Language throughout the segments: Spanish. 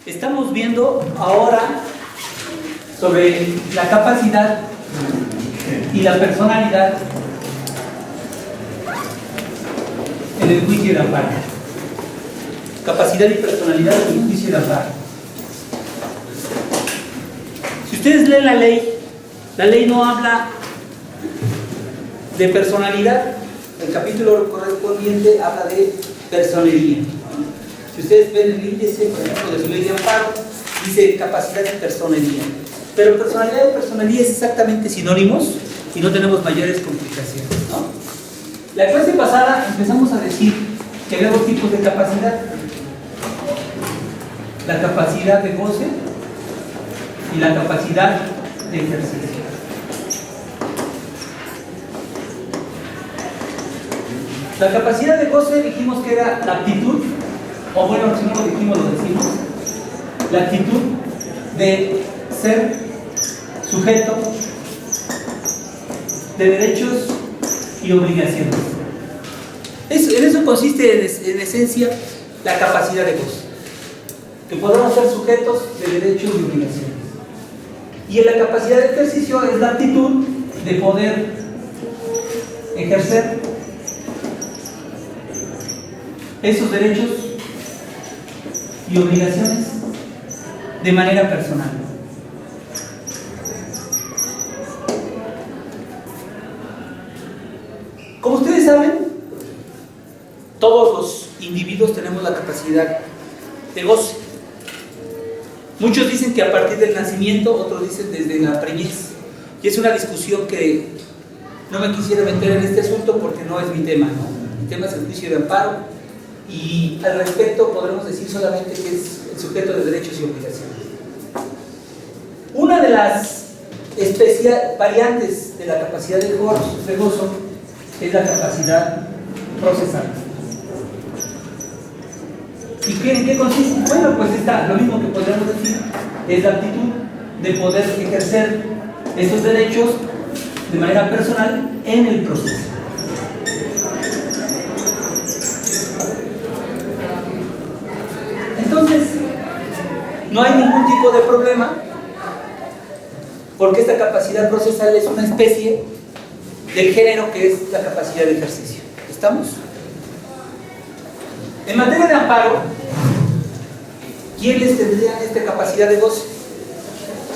Estamos viendo ahora sobre la capacidad y la personalidad en el juicio de amparo. Capacidad y personalidad en el juicio de amparo. Si ustedes leen la ley no habla de personalidad. El capítulo correspondiente habla de personería. Si ustedes ven el índice, por ejemplo, de su ley de amparo, dice capacidad y personería. Pero personalidad y personería es exactamente sinónimos y no tenemos mayores complicaciones, ¿no? La clase pasada empezamos a decir que había dos tipos de capacidad: la capacidad de goce y la capacidad de ejercicio. La capacidad de goce dijimos que era la actitud, o bueno, si no lo dijimos, lo decimos, la actitud de ser sujeto de derechos y obligaciones. En eso consiste en esencia la capacidad de goce, que podamos ser sujetos de derechos y obligaciones. Y en la capacidad de ejercicio es la actitud de poder ejercer esos derechos y obligaciones de manera personal. Como ustedes saben, todos los individuos tenemos la capacidad de goce. Muchos dicen que a partir del nacimiento, otros dicen desde la preñez. Y es una discusión que no me quisiera meter en este asunto porque no es mi tema, ¿no? Mi tema es el juicio de amparo. Y al respecto podremos decir solamente que es el sujeto de derechos y obligaciones. Una de las variantes de la capacidad de gozo es la capacidad procesal. ¿Y en qué consiste? Bueno, pues está lo mismo que podríamos decir, es la actitud de poder ejercer esos derechos de manera personal en el proceso. Entonces, no hay ningún tipo de problema porque esta capacidad procesal es una especie del género que es la capacidad de ejercicio. ¿Estamos? En materia de amparo, ¿quiénes tendrían esta capacidad de goce?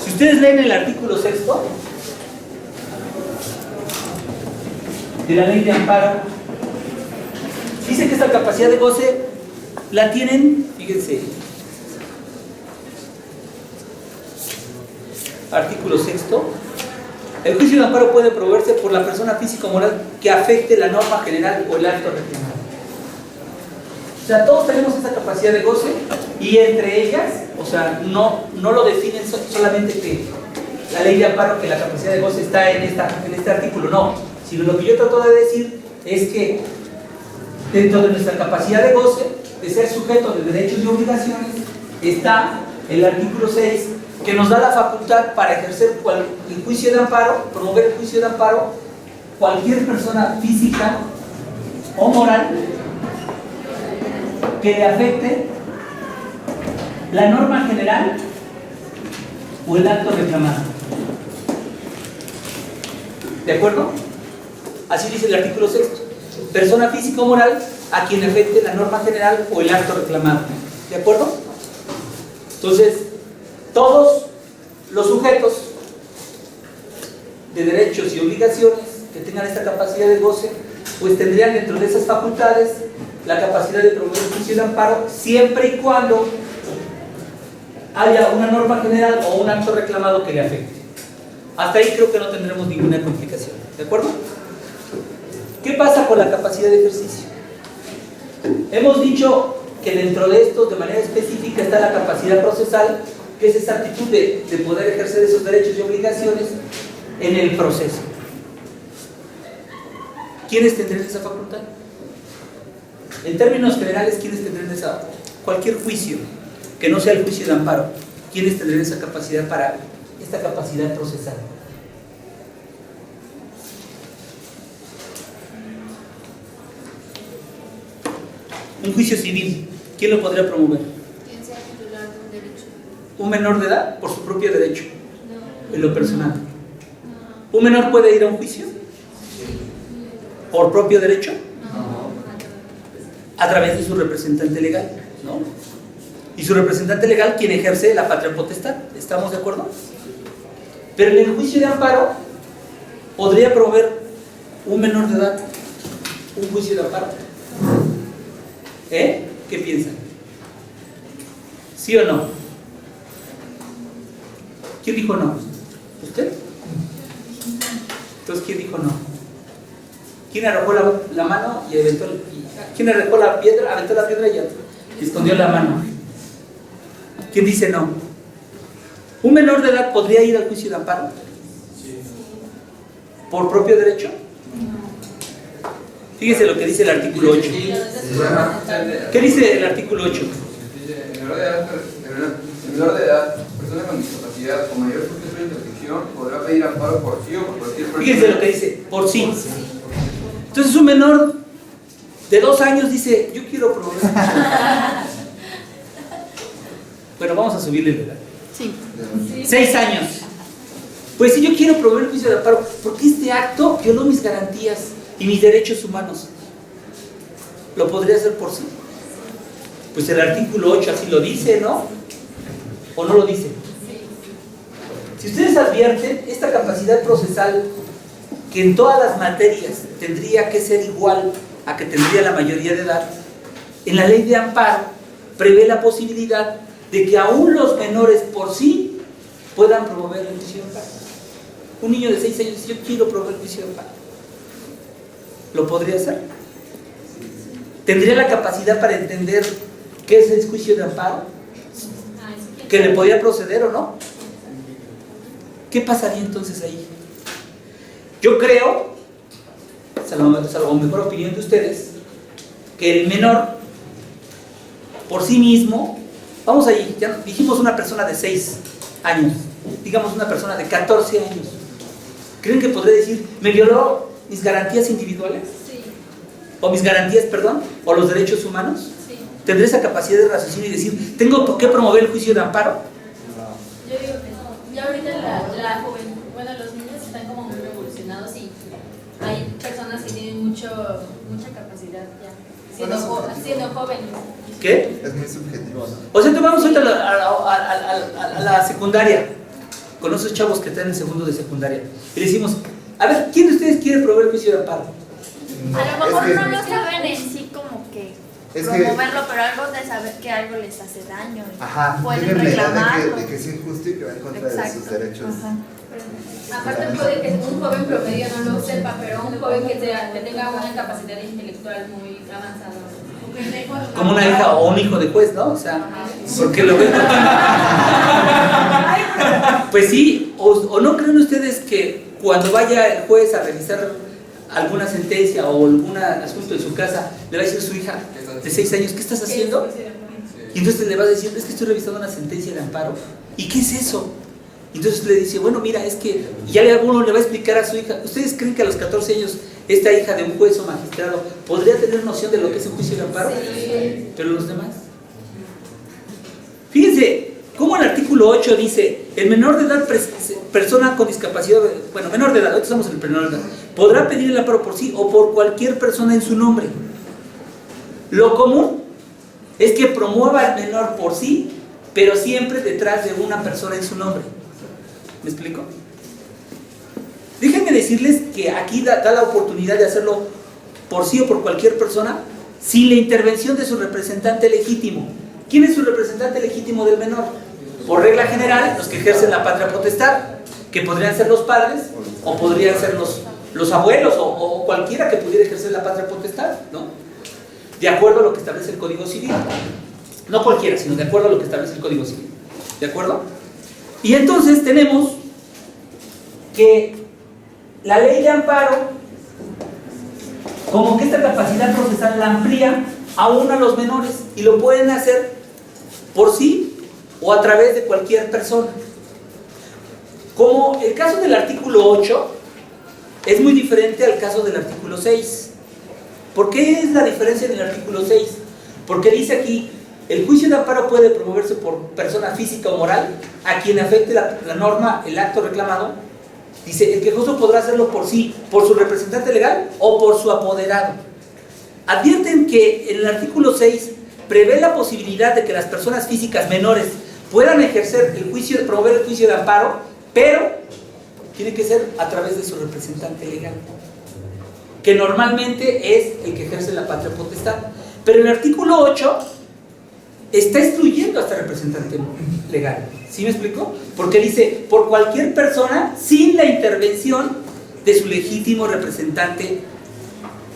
Si ustedes leen el artículo 6 de la ley de amparo, dice que esta capacidad de goce la tienen, fíjense, artículo 6. El juicio de amparo puede promoverse por la persona física o moral que afecte la norma general o el acto reclamado. O sea, todos tenemos esa capacidad de goce y entre ellas, o sea, no lo definen solamente que la ley de amparo, que la capacidad de goce está en este artículo, no, sino lo que yo trato de decir es que dentro de nuestra capacidad de goce, de ser sujeto de derechos y obligaciones, está el artículo 6, que nos da la facultad para ejercer el juicio de amparo, promover el juicio de amparo, cualquier persona física o moral que le afecte la norma general o el acto reclamado. ¿De acuerdo? Así dice el artículo 6. Persona física o moral a quien afecte la norma general o el acto reclamado. ¿De acuerdo? Entonces, todos los sujetos de derechos y obligaciones que tengan esta capacidad de goce, pues tendrían dentro de esas facultades la capacidad de promover el juicio de amparo, siempre y cuando haya una norma general o un acto reclamado que le afecte. Hasta ahí creo que no tendremos ninguna complicación. ¿De acuerdo? ¿Qué pasa con la capacidad de ejercicio? Hemos dicho que dentro de esto, de manera específica, está la capacidad procesal, que es esa actitud de poder ejercer esos derechos y obligaciones en el proceso. ¿Quiénes tendrán esa facultad? En términos generales, ¿quiénes tendrán cualquier juicio que no sea el juicio de amparo? ¿Quiénes tendrán esa capacidad para esta capacidad procesal? Un juicio civil, ¿quién lo podría promover? Quien sea titular de un derecho. un menor de edad por su propio derecho, en lo personal? ¿Un menor puede ir a un juicio por propio derecho? A través de su representante legal, ¿no? Y su representante legal quien ejerce la patria potestad, ¿estamos de acuerdo? Pero en el juicio de amparo podría promover un menor de edad un juicio de amparo. ¿Qué piensan? ¿Sí o no? ¿Quién dijo no? ¿Usted? Entonces, ¿quién dijo no? ¿Quién arrojó la mano y aventó? ¿Quién arrojó la piedra? Aventó la piedra y escondió la mano. ¿Quién dice no? ¿Un menor de edad podría ir al juicio de amparo? ¿Por propio derecho? Fíjese lo que dice el artículo 8. ¿Qué dice el artículo 8? El menor de edad, persona con discapacidad o mayor sujeta de interdicción podrá pedir amparo por sí o por cualquier persona. Fíjense lo que dice, por sí. Entonces un menor de 2 años dice, yo quiero promover. Bueno, vamos a subirle la edad. Sí. 6 años. Pues si yo quiero promover el juicio de amparo, porque este acto violó mis garantías y mis derechos humanos, ¿lo podría hacer por sí? Pues el artículo 8 así lo dice, ¿no? ¿O no lo dice? Si ustedes advierten, esta capacidad procesal, que en todas las materias tendría que ser igual a que tendría la mayoría de edad, en la ley de amparo prevé la posibilidad de que aún los menores por sí puedan promover el juicio de amparo. Un niño de 6 años dice, yo quiero promover el juicio de amparo. ¿Lo podría hacer? ¿Tendría la capacidad para entender qué es el juicio de amparo? ¿Que le podía proceder o no? ¿Qué pasaría entonces ahí? Yo creo, salvo mejor opinión de ustedes, que el menor por sí mismo, vamos ahí, ya dijimos una persona de 6 años, digamos una persona de 14 años, ¿creen que podría decir, me violó mis garantías individuales? Sí. O mis garantías, perdón, o los derechos humanos? Sí. ¿Tendré esa capacidad de raciocinio y decir, tengo que promover el juicio de amparo? Yo digo que no. Ya ahorita la juventud, bueno, los niños están como muy revolucionados y hay personas que tienen mucha capacidad ya, siendo jóvenes. ¿Qué? Es muy subjetivo, ¿no? O sea, vamos ahorita a la secundaria, con esos chavos que están en segundo de secundaria, y le decimos, a ver, ¿quién de ustedes quiere promover el juicio de amparo? A lo mejor Es que- no lo saben en sí como que Es que- promoverlo, pero algo de saber que algo les hace daño. Ajá, Pueden tienen la idea reclamarlo. de que es injusto y que va en contra de sus Exacto. derechos. Ajá. Aparte puede que un joven promedio no lo sepa, pero un joven que tenga una capacidad intelectual muy avanzada. Como una hija o un hijo de juez, ¿no? O sea, porque lo ven. Pues sí, o no creen ustedes que cuando vaya el juez a revisar alguna sentencia o algún asunto en su casa, le va a decir a su hija de 6 años, ¿qué estás haciendo? Y entonces le va a decir, es que estoy revisando una sentencia de amparo. ¿Y qué es eso? Y entonces le dice, bueno, mira, es que, y ya alguno le va a explicar a su hija, ¿ustedes creen que a los 14 años esta hija de un juez o magistrado podría tener noción de lo que es un juicio de amparo? Sí. Pero los demás. Fíjense cómo el artículo 8 dice, el menor de edad, persona con discapacidad, bueno, menor de edad, ahorita estamos en el menor de edad, podrá pedir el amparo por sí o por cualquier persona en su nombre. Lo común es que promueva al menor por sí, pero siempre detrás de una persona en su nombre. ¿Me explico? Déjenme decirles que aquí da la oportunidad de hacerlo por sí o por cualquier persona sin la intervención de su representante legítimo. ¿Quién es su representante legítimo del menor? Por regla general, los que ejercen la patria potestad, que podrían ser los padres o podrían ser los abuelos o cualquiera que pudiera ejercer la patria potestad, ¿no? De acuerdo a lo que establece el Código Civil. No cualquiera, sino de acuerdo a lo que establece el Código Civil. ¿De acuerdo? Y entonces tenemos que la ley de amparo, como que esta capacidad procesal la amplía aún a los menores y lo pueden hacer por sí o a través de cualquier persona. Como el caso del artículo 8 es muy diferente al caso del artículo 6. ¿Por qué es la diferencia en el artículo 6? Porque dice aquí el juicio de amparo puede promoverse por persona física o moral a quien afecte la norma, el acto reclamado. Dice, el quejoso podrá hacerlo por sí, por su representante legal o por su apoderado. Advierten que en el artículo 6 prevé la posibilidad de que las personas físicas menores puedan ejercer el juicio, promover el juicio de amparo, pero tiene que ser a través de su representante legal, que normalmente es el que ejerce la patria potestad. Pero el artículo 8 está excluyendo a este representante legal. ¿Sí me explico? Porque dice, por cualquier persona sin la intervención de su legítimo representante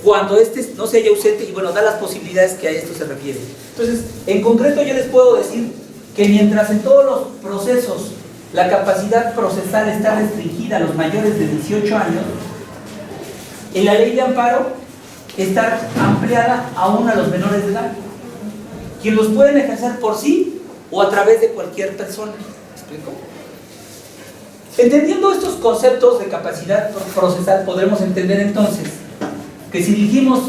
cuando éste no se haya ausente, y bueno, da las posibilidades que a esto se refiere. Entonces, en concreto yo les puedo decir que mientras en todos los procesos la capacidad procesal está restringida a los mayores de 18 años, en la ley de amparo está ampliada aún a los menores de edad, quien los pueden ejercer por sí o a través de cualquier persona. ¿Me explico? Entendiendo estos conceptos de capacidad procesal, podremos entender entonces que si dijimos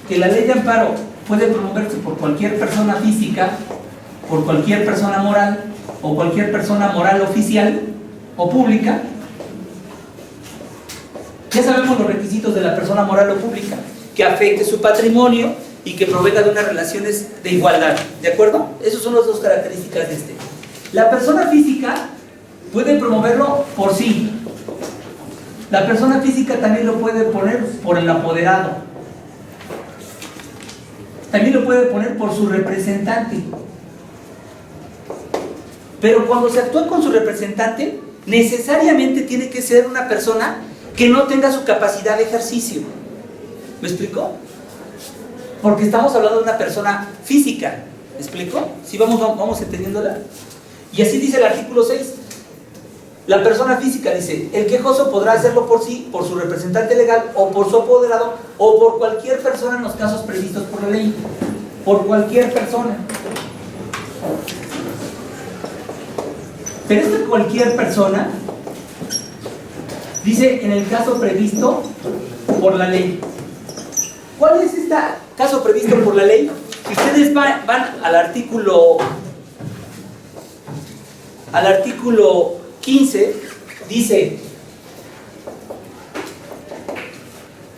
que la ley de amparo puede promoverse por cualquier persona física, por cualquier persona moral o cualquier persona moral oficial o pública, ya sabemos los requisitos de la persona moral o pública: que afecte su patrimonio y que provenga de unas relaciones de igualdad. ¿De acuerdo? Esas son las dos características de este. La persona física puede promoverlo por sí. La persona física también lo puede poner por el apoderado. También lo puede poner por su representante. Pero cuando se actúa con su representante, necesariamente tiene que ser una persona que no tenga su capacidad de ejercicio. ¿Me explico? Porque estamos hablando de una persona física. ¿Me explico? ¿Sí vamos entendiéndola? Y así dice el artículo 6. La persona física dice, el quejoso podrá hacerlo por sí, por su representante legal o por su apoderado o por cualquier persona en los casos previstos por la ley. Por cualquier persona. Pero esta cualquier persona dice en el caso previsto por la ley. ¿Cuál es este caso previsto por la ley? Si ustedes van al artículo 15, dice: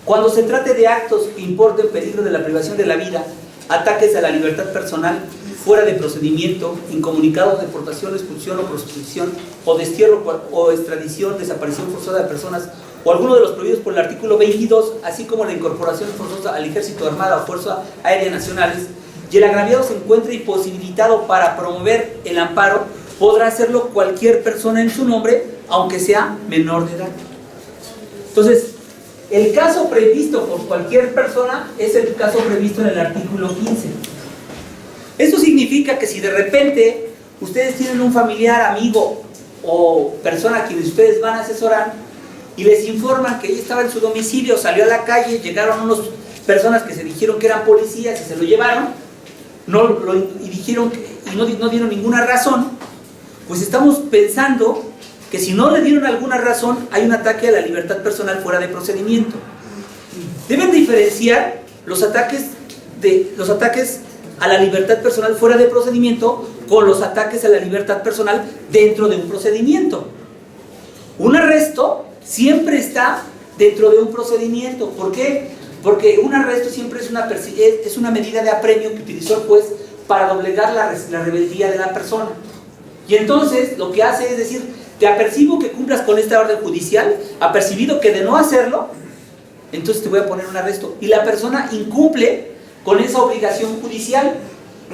cuando se trate de actos que importen peligro de la privación de la vida, ataques a la libertad personal, fuera de procedimiento, incomunicados, deportación, expulsión o proscripción, o destierro o extradición, desaparición forzada de personas, o alguno de los prohibidos por el artículo 22, así como la incorporación forzosa al Ejército, Armada o Fuerza Aérea Nacionales, y el agraviado se encuentre imposibilitado para promover el amparo, podrá hacerlo cualquier persona en su nombre, aunque sea menor de edad. Entonces, el caso previsto por cualquier persona es el caso previsto en el artículo 15. Esto significa que si de repente ustedes tienen un familiar, amigo o persona a quienes ustedes van a asesorar y les informan que ella estaba en su domicilio, salió a la calle, llegaron unas personas que se dijeron que eran policías y se lo llevaron, no dieron ninguna razón, pues estamos pensando que si no le dieron alguna razón, hay un ataque a la libertad personal fuera de procedimiento. Deben diferenciar los ataques a la libertad personal fuera de procedimiento con los ataques a la libertad personal dentro de un procedimiento. Un arresto siempre está dentro de un procedimiento. ¿Por qué? Porque un arresto siempre es una medida de apremio que utilizó el juez para doblegar la rebeldía de la persona. Y entonces lo que hace es decir: te apercibo que cumplas con esta orden judicial, apercibido que de no hacerlo, entonces te voy a poner un arresto. Y la persona incumple con esa obligación judicial.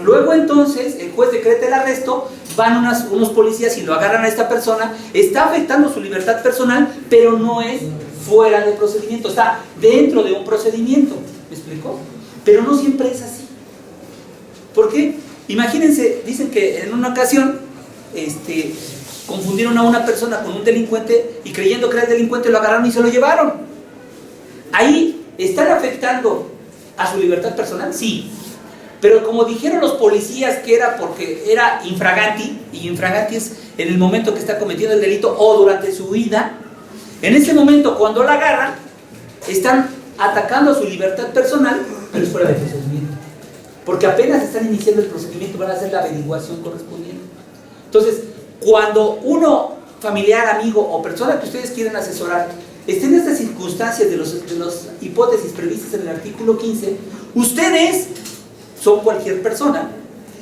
Luego entonces el juez decreta el arresto, van unos policías y lo agarran a esta persona, está afectando su libertad personal, pero no es fuera del procedimiento, está dentro de un procedimiento. ¿Me explico? Pero no siempre es así. ¿Por qué? Imagínense, dicen que en una ocasión confundieron a una persona con un delincuente y creyendo que era el delincuente lo agarraron y se lo llevaron. Ahí están afectando a su libertad personal, sí, pero como dijeron los policías que era porque era infraganti, y infraganti es en el momento que está cometiendo el delito o durante su huida, en ese momento cuando la agarran están atacando a su libertad personal, pero es fuera de procedimiento. porque apenas están iniciando el procedimiento, van a hacer la averiguación correspondiente. Entonces, cuando uno, familiar, amigo o persona que ustedes quieren asesorar, estén en estas circunstancias de las hipótesis previstas en el artículo 15, ustedes son cualquier persona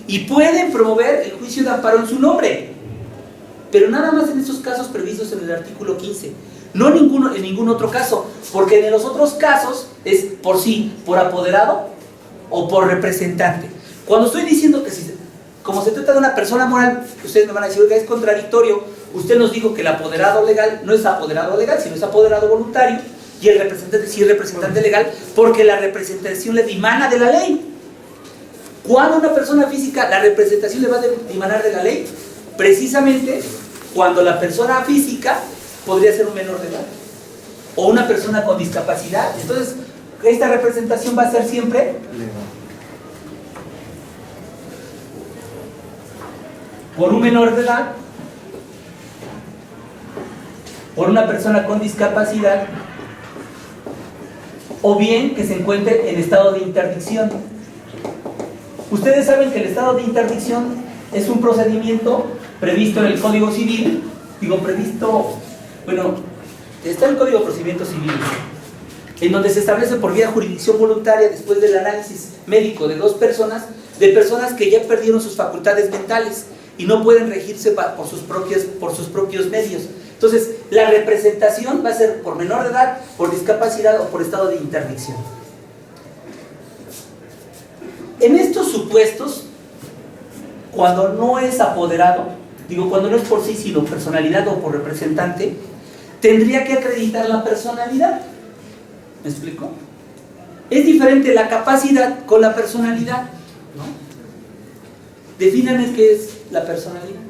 y pueden promover el juicio de amparo en su nombre, pero nada más en esos casos previstos en el artículo 15, no en ningún otro caso, porque en los otros casos es por sí, por apoderado o por representante. Cuando estoy diciendo que como se trata de una persona moral, ustedes me van a decir que es contradictorio. Usted nos dijo que el apoderado legal no es apoderado legal, sino es apoderado voluntario, y el representante sí es representante legal, porque la representación le dimana de la ley. ¿Cuándo una persona física la representación le va a dimanar de la ley? Precisamente cuando la persona física podría ser un menor de edad o una persona con discapacidad. Entonces, esta representación va a ser siempre por un menor de edad, por una persona con discapacidad, o bien que se encuentre en estado de interdicción. Ustedes saben que el estado de interdicción es un procedimiento previsto en el Código Civil, está el Código de Procedimientos Civiles, en donde se establece por vía de jurisdicción voluntaria, después del análisis médico de dos personas, de personas que ya perdieron sus facultades mentales y no pueden regirse por sus propios medios. Entonces, la representación va a ser por menor de edad, por discapacidad o por estado de interdicción. En estos supuestos, cuando no es apoderado, cuando no es por sí, sino personalidad o por representante, tendría que acreditar la personalidad. ¿Me explico? Es diferente la capacidad con la personalidad, ¿no? Defínanme qué es la personalidad.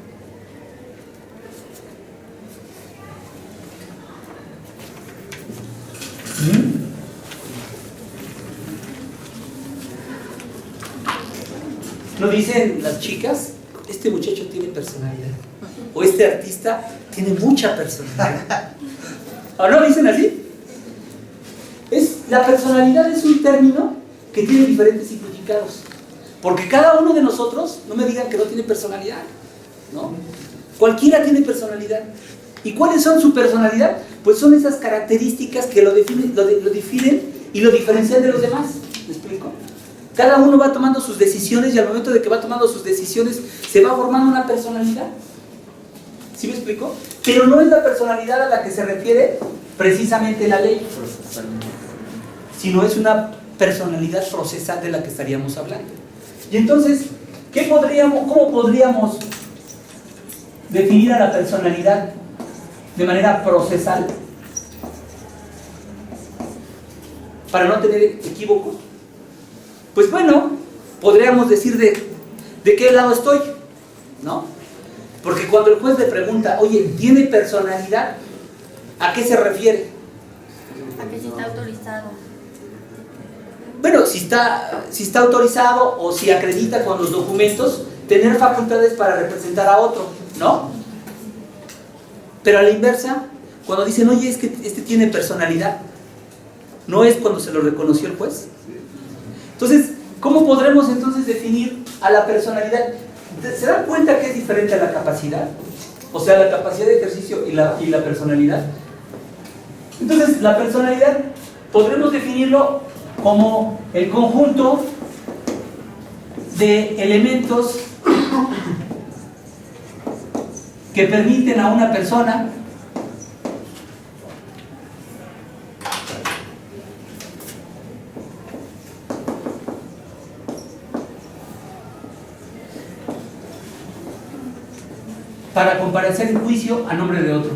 ¿No dicen las chicas, este muchacho tiene personalidad? O este artista tiene mucha personalidad. ¿O no dicen así? La personalidad es un término que tiene diferentes significados. Porque cada uno de nosotros, no me digan que no tiene personalidad, ¿no? Cualquiera tiene personalidad. ¿Y cuáles son su personalidad? Pues son esas características que lo definen y lo diferencian de los demás. ¿Me explico? Cada uno va tomando sus decisiones y al momento de que va tomando sus decisiones se va formando una personalidad. ¿Sí me explico? Pero no es la personalidad a la que se refiere precisamente la ley, sino es una personalidad procesal de la que estaríamos hablando. Y entonces, ¿cómo podríamos definir a la personalidad de manera procesal para no tener equívocos? Pues bueno, podríamos decir de qué lado estoy, ¿no? Porque cuando el juez le pregunta, oye, ¿tiene personalidad? ¿A qué se refiere? A que si está autorizado. Bueno, si está autorizado o si acredita con los documentos tener facultades para representar a otro, ¿no? Pero a la inversa, cuando dicen, oye, es que este tiene personalidad, ¿no es cuando se lo reconoció el juez? Entonces, ¿cómo podremos entonces definir a la personalidad? ¿Se dan cuenta que es diferente a la capacidad? O sea, la capacidad de ejercicio y la personalidad. Entonces, la personalidad podremos definirlo como el conjunto de elementos que permiten a una persona para comparecer en juicio a nombre de otro.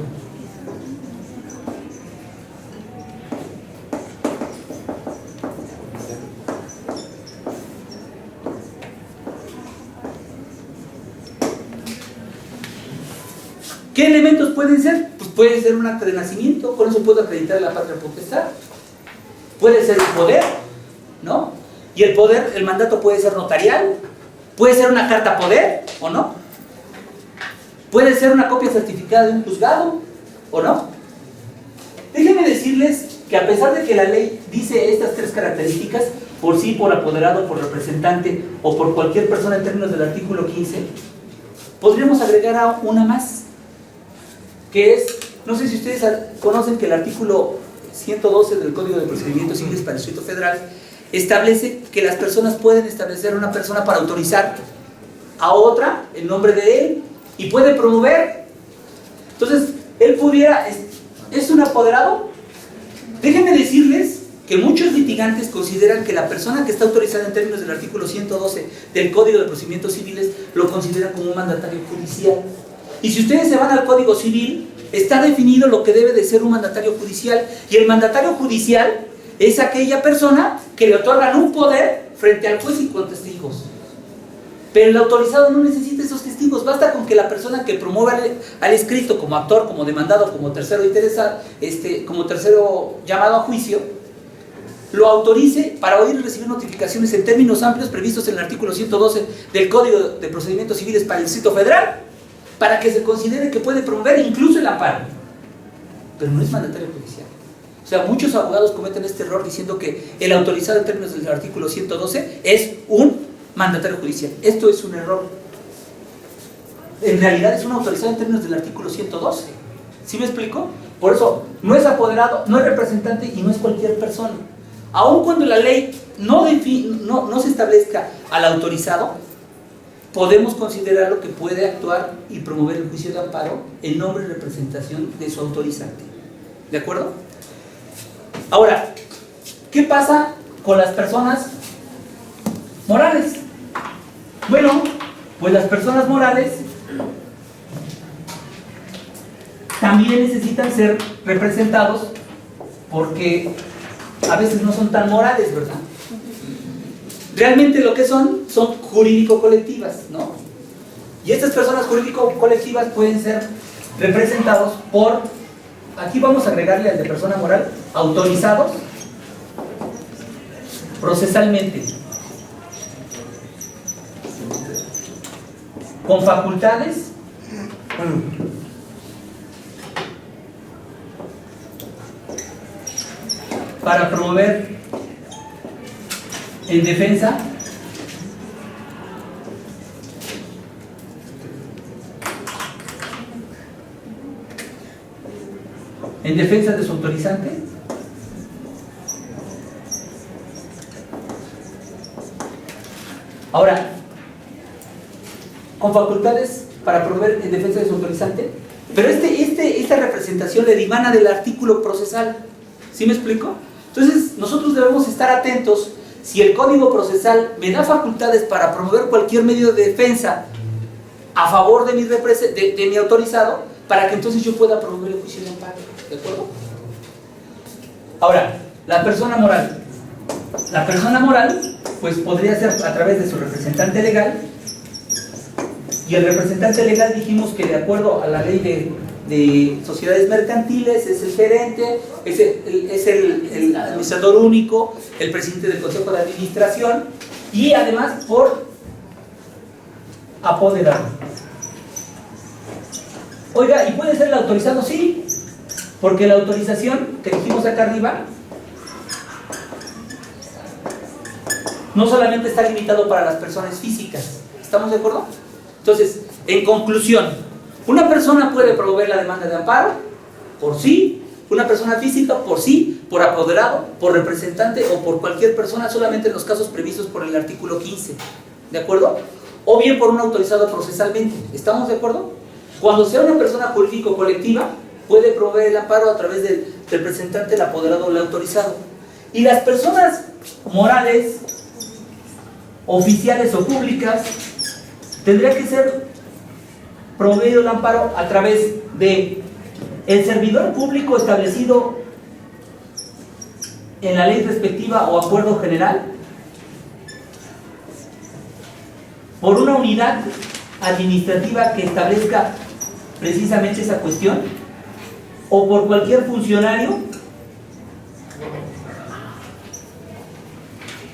¿Qué elementos pueden ser? Pues puede ser un acta de nacimiento, con eso puedo acreditar la patria potestad. Puede ser el poder, ¿no? Y el poder, el mandato puede ser notarial, puede ser una carta poder, ¿o no? Puede ser una copia certificada de un juzgado, ¿o no? Déjenme decirles que a pesar de que la ley dice estas tres características, por sí, por apoderado, por representante o por cualquier persona en términos del artículo 15, podríamos agregar a una más, que es, no sé si ustedes conocen que el artículo 112 del Código de Procedimientos Civiles para el Distrito Federal establece que las personas pueden establecer a una persona para autorizar a otra en nombre de él y puede promover. Entonces, él pudiera, ¿es un apoderado? Déjenme decirles que muchos litigantes consideran que la persona que está autorizada en términos del artículo 112 del Código de Procedimientos Civiles lo consideran como un mandatario judicial. Y si ustedes se van al Código Civil, está definido lo que debe de ser un mandatario judicial, y el mandatario judicial es aquella persona que le otorgan un poder frente al juez y con testigos. Pero el autorizado no necesita esos testigos, basta con que la persona que promueva al escrito como actor, como demandado, como tercero interesado, como tercero llamado a juicio, lo autorice para oír y recibir notificaciones en términos amplios previstos en el artículo 112 del Código de Procedimientos Civiles para el Distrito Federal, para que se considere que puede promover incluso el amparo, pero no es mandatario judicial. O sea, muchos abogados cometen este error diciendo que el autorizado en términos del artículo 112 es un mandatario judicial. Esto es un error. En realidad es un autorizado en términos del artículo 112. ¿Sí me explico? Por eso, no es apoderado, no es representante y no es cualquier persona. Aun cuando la ley no se establezca al autorizado, podemos considerarlo que puede actuar y promover el juicio de amparo en nombre y representación de su autorizante. ¿De acuerdo? Ahora, ¿qué pasa con las personas morales? Bueno, pues las personas morales también necesitan ser representados porque a veces no son tan morales, ¿verdad? Realmente lo que son jurídico-colectivas, ¿no? Y estas personas jurídico-colectivas pueden ser representados por, aquí vamos a agregarle al de persona moral, autorizados procesalmente, con facultades para promover en defensa de su autorizante, ahora, con facultades para promover en defensa de su autorizante, pero esta representación le dimana del artículo procesal. ¿Sí me explico? Entonces, nosotros debemos estar atentos. Si el Código Procesal me da facultades para promover cualquier medio de defensa a favor de mi autorizado, para que entonces yo pueda promover el juicio de amparo. ¿De acuerdo? Ahora, la persona moral. La persona moral, pues podría ser a través de su representante legal, y el representante legal dijimos que de acuerdo a la ley de sociedades mercantiles es el gerente, es el administrador único, el presidente del consejo de administración y además por apoderado. Oiga, ¿y puede ser el autorizado? Sí, porque la autorización que dijimos acá arriba no solamente está limitado para las personas físicas. ¿Estamos de acuerdo? Entonces, en conclusión, una persona puede promover la demanda de amparo por sí, una persona física por sí, por apoderado, por representante o por cualquier persona, solamente en los casos previstos por el artículo 15, ¿de acuerdo? O bien por un autorizado procesalmente, ¿estamos de acuerdo? Cuando sea una persona jurídico colectiva, puede promover el amparo a través del representante, el apoderado o el autorizado. Y las personas morales, oficiales o públicas, tendría que ser promovido el amparo a través de el servidor público establecido en la ley respectiva o acuerdo general, por una unidad administrativa que establezca precisamente esa cuestión, o por cualquier funcionario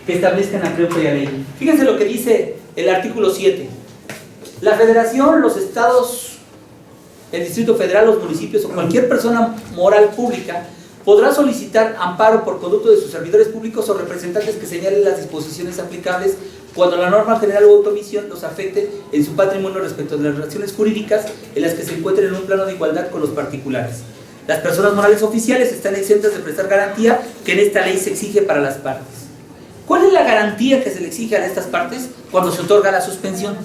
que establezca en la propia ley. Fíjense lo que dice el artículo 7. La federación, los estados, el Distrito Federal, los municipios o cualquier persona moral pública podrá solicitar amparo por conducto de sus servidores públicos o representantes que señalen las disposiciones aplicables cuando la norma general o automisión los afecte en su patrimonio respecto de las relaciones jurídicas en las que se encuentren en un plano de igualdad con los particulares. Las personas morales oficiales están exentas de prestar garantía que en esta ley se exige para las partes. ¿Cuál es la garantía que se le exige a estas partes cuando se otorga la suspensión?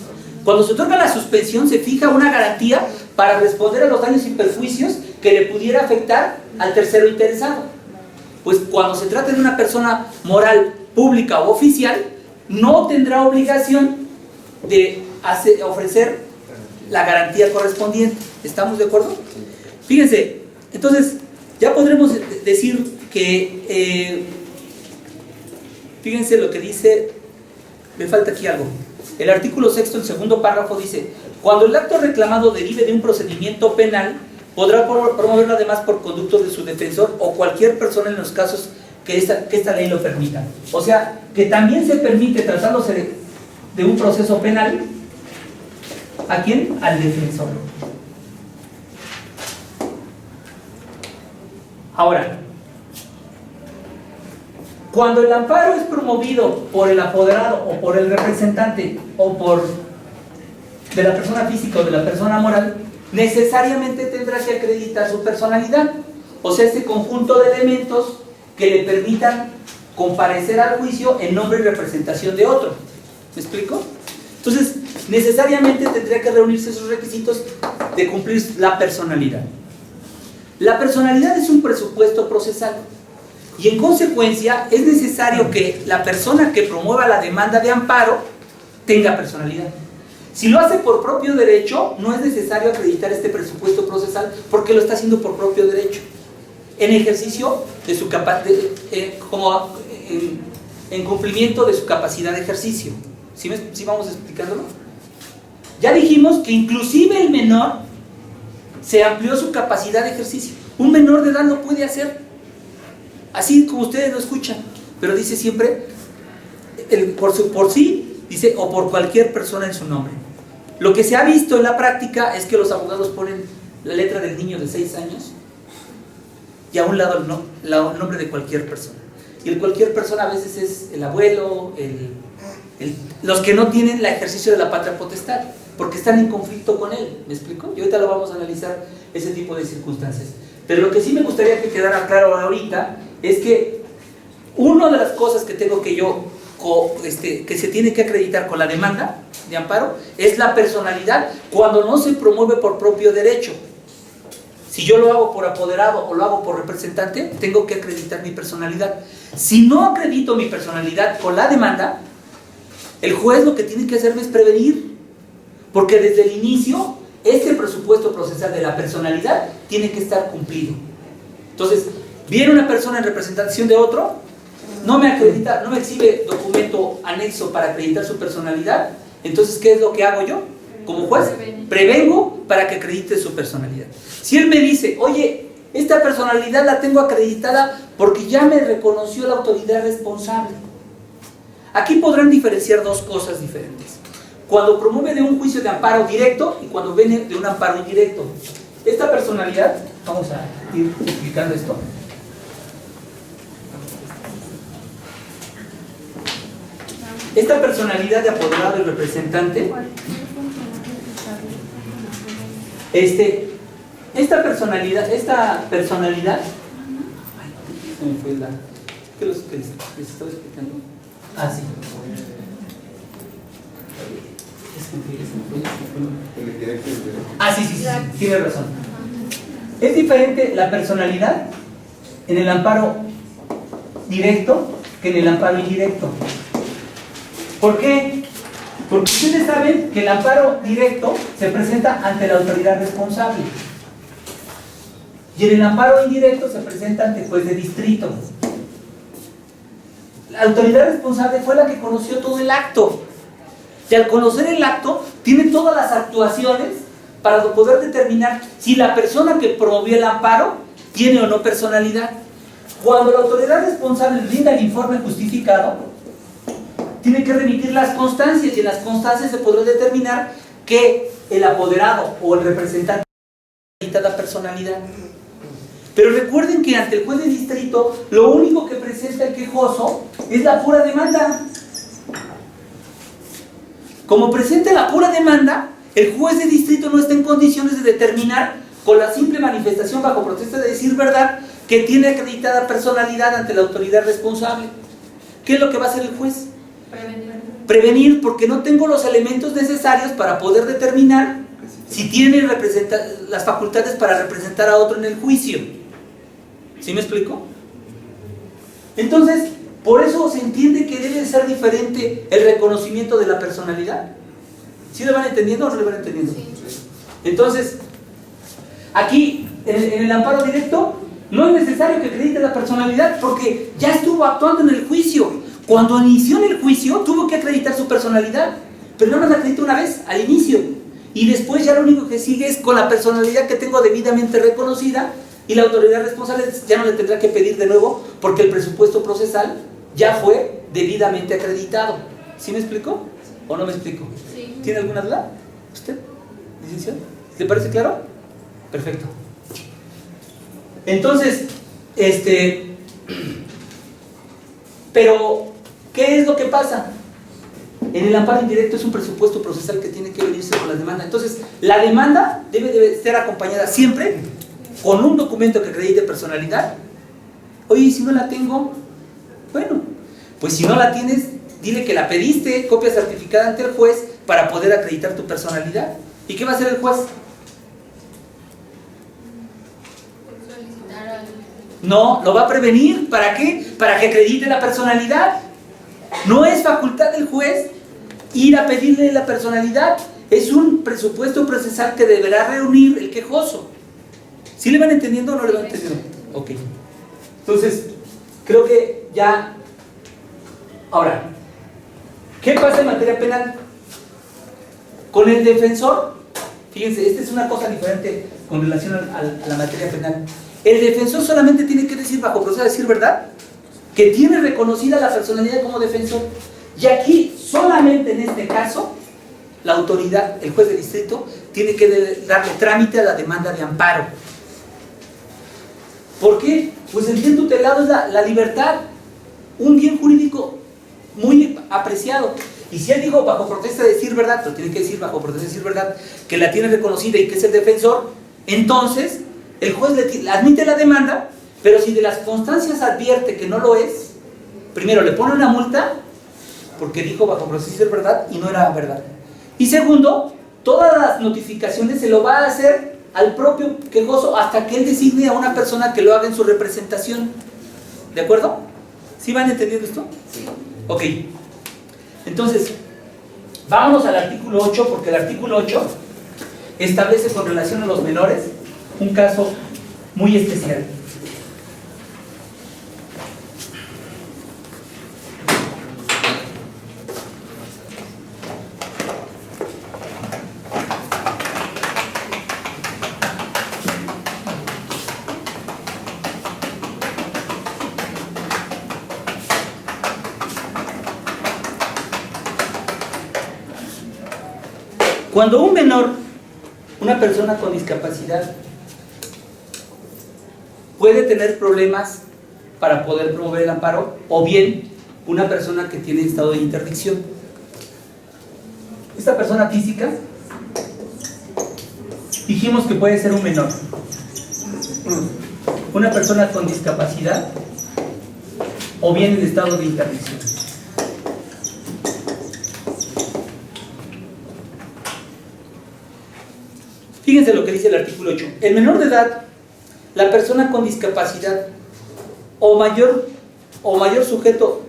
Cuando se otorga la suspensión se fija una garantía para responder a los daños y perjuicios que le pudiera afectar al tercero interesado. Pues cuando se trata de una persona moral, pública o oficial, no tendrá obligación de ofrecer la garantía correspondiente. ¿Estamos de acuerdo? Fíjense, entonces ya podremos decir que fíjense lo que dice, me falta aquí algo. El artículo 6, el segundo párrafo dice: cuando el acto reclamado derive de un procedimiento penal, podrá promoverlo además por conducto de su defensor o cualquier persona en los casos que esta ley lo permita. O sea, que también se permite, tratándose de un proceso penal, ¿a quién? Al defensor. Ahora, cuando el amparo es promovido por el apoderado o por el representante o por de la persona física o de la persona moral, necesariamente tendrá que acreditar su personalidad, o sea, este conjunto de elementos que le permitan comparecer al juicio en nombre y representación de otro. ¿Me explico? Entonces, necesariamente tendría que reunirse esos requisitos de cumplir la personalidad. La personalidad es un presupuesto procesal y en consecuencia es necesario que la persona que promueva la demanda de amparo tenga personalidad. Si lo hace por propio derecho, no es necesario acreditar este presupuesto procesal porque lo está haciendo por propio derecho, en ejercicio de su en cumplimiento de su capacidad de ejercicio. ¿Sí vamos explicándolo? Ya dijimos que inclusive el menor se amplió su capacidad de ejercicio. Un menor de edad lo puede hacer, así como ustedes lo escuchan, pero dice siempre por sí, dice, o por cualquier persona en su nombre. Lo que se ha visto en la práctica es que los abogados ponen la letra del niño de 6 años y a un lado el nombre de cualquier persona. Y el cualquier persona a veces es el abuelo, los que no tienen el ejercicio de la patria potestad, porque están en conflicto con él. ¿Me explico? Y ahorita lo vamos a analizar, ese tipo de circunstancias. Pero lo que sí me gustaría que quedara claro ahorita es que una de las cosas que tengo que que se tiene que acreditar con la demanda de amparo es la personalidad cuando no se promueve por propio derecho. Si yo lo hago por apoderado o lo hago por representante, tengo que acreditar mi personalidad. Si no acredito mi personalidad con la demanda, el juez lo que tiene que hacerme es prevenir, porque desde el inicio este presupuesto procesal de la personalidad tiene que estar cumplido. Entonces, viene una persona en representación de otro, no me acredita, no me exhibe documento anexo para acreditar su personalidad. Entonces, ¿qué es lo que hago yo como juez? Prevengo para que acredite su personalidad. Si él me dice, oye, esta personalidad la tengo acreditada porque ya me reconoció la autoridad responsable. Aquí podrán diferenciar dos cosas diferentes: cuando promueve de un juicio de amparo directo y cuando viene de un amparo indirecto. Esta personalidad, vamos a ir explicando esto. Esta personalidad de apoderado y representante, esta personalidad, ay, se me fue ¿qué les estaba explicando? Ah, sí. Ah, sí, tiene razón. Es diferente la personalidad en el amparo directo que en el amparo indirecto. ¿Por qué? Porque ustedes saben que el amparo directo se presenta ante la autoridad responsable y en el amparo indirecto se presenta ante juez de distrito. La autoridad responsable fue la que conoció todo el acto. Y al conocer el acto, tiene todas las actuaciones para poder determinar si la persona que promovió el amparo tiene o no personalidad. Cuando la autoridad responsable brinda el informe justificado, tiene que remitir las constancias y en las constancias se podrá determinar que el apoderado o el representante tiene la personalidad. Pero recuerden que ante el juez de distrito, lo único que presenta el quejoso es la pura demanda. Como presenta la pura demanda, el juez de distrito no está en condiciones de determinar con la simple manifestación bajo protesta de decir verdad que tiene acreditada personalidad ante la autoridad responsable. ¿Qué es lo que va a hacer el juez? Prevenir, porque no tengo los elementos necesarios para poder determinar si tiene las facultades para representar a otro en el juicio. ¿Sí me explico? Entonces, por eso se entiende que debe ser diferente el reconocimiento de la personalidad. ¿Sí lo van entendiendo o no lo van entendiendo? Sí. Entonces, aquí, en el amparo directo, no es necesario que acredite la personalidad porque ya estuvo actuando en el juicio. Cuando inició en el juicio, tuvo que acreditar su personalidad, pero no la acredita una vez, al inicio. Y después ya lo único que sigue es con la personalidad que tengo debidamente reconocida y la autoridad responsable ya no le tendrá que pedir de nuevo porque el presupuesto procesal ya fue debidamente acreditado. ¿Sí me explico? ¿O no me explico? Sí. ¿Tiene alguna duda? ¿Usted? ¿Licenciado? ¿Le parece claro? Perfecto. Entonces, pero, ¿qué es lo que pasa? En el amparo indirecto es un presupuesto procesal que tiene que venirse con la demanda. Entonces, la demanda debe ser acompañada siempre con un documento que acredite personalidad. Oye, ¿y si no la tengo? Bueno, pues si no la tienes, dile que la pediste, copia certificada ante el juez para poder acreditar tu personalidad. ¿Y qué va a hacer el juez? Solicitar al... No, lo va a prevenir. ¿Para qué? Para que acredite la personalidad. No es facultad del juez ir a pedirle la personalidad. Es un presupuesto procesal que deberá reunir el quejoso. ¿Sí le van entendiendo o no le van entendiendo? Ok. Entonces, creo que ya... Ahora, ¿qué pasa en materia penal? Con el defensor, fíjense, esta es una cosa diferente con relación a la materia penal. El defensor solamente tiene que decir, bajo proceso, decir verdad, que tiene reconocida la personalidad como defensor. Y aquí, solamente en este caso, la autoridad, el juez de distrito, tiene que darle trámite a la demanda de amparo. ¿Por qué? Pues el bien tutelado es la libertad, un bien jurídico muy apreciado. Y si él dijo bajo protesta de decir verdad, pero tiene que decir bajo protesta de decir verdad, que la tiene reconocida y que es el defensor, entonces el juez le admite la demanda, pero si de las constancias advierte que no lo es, primero le pone una multa, porque dijo bajo protesta de decir verdad y no era verdad. Y segundo, todas las notificaciones se lo va a hacer al propio quejoso hasta que él designe a una persona que lo haga en su representación. ¿De acuerdo? ¿Sí van entendiendo esto? Sí. Ok. Entonces, vámonos al artículo 8, porque el artículo 8 establece con relación a los menores un caso muy especial. Cuando un menor, una persona con discapacidad, puede tener problemas para poder promover el amparo, o bien una persona que tiene estado de interdicción. Esta persona física, dijimos que puede ser un menor, una persona con discapacidad, o bien en estado de interdicción. Fíjense lo que dice el artículo 8. El menor de edad, la persona con discapacidad o mayor sujeto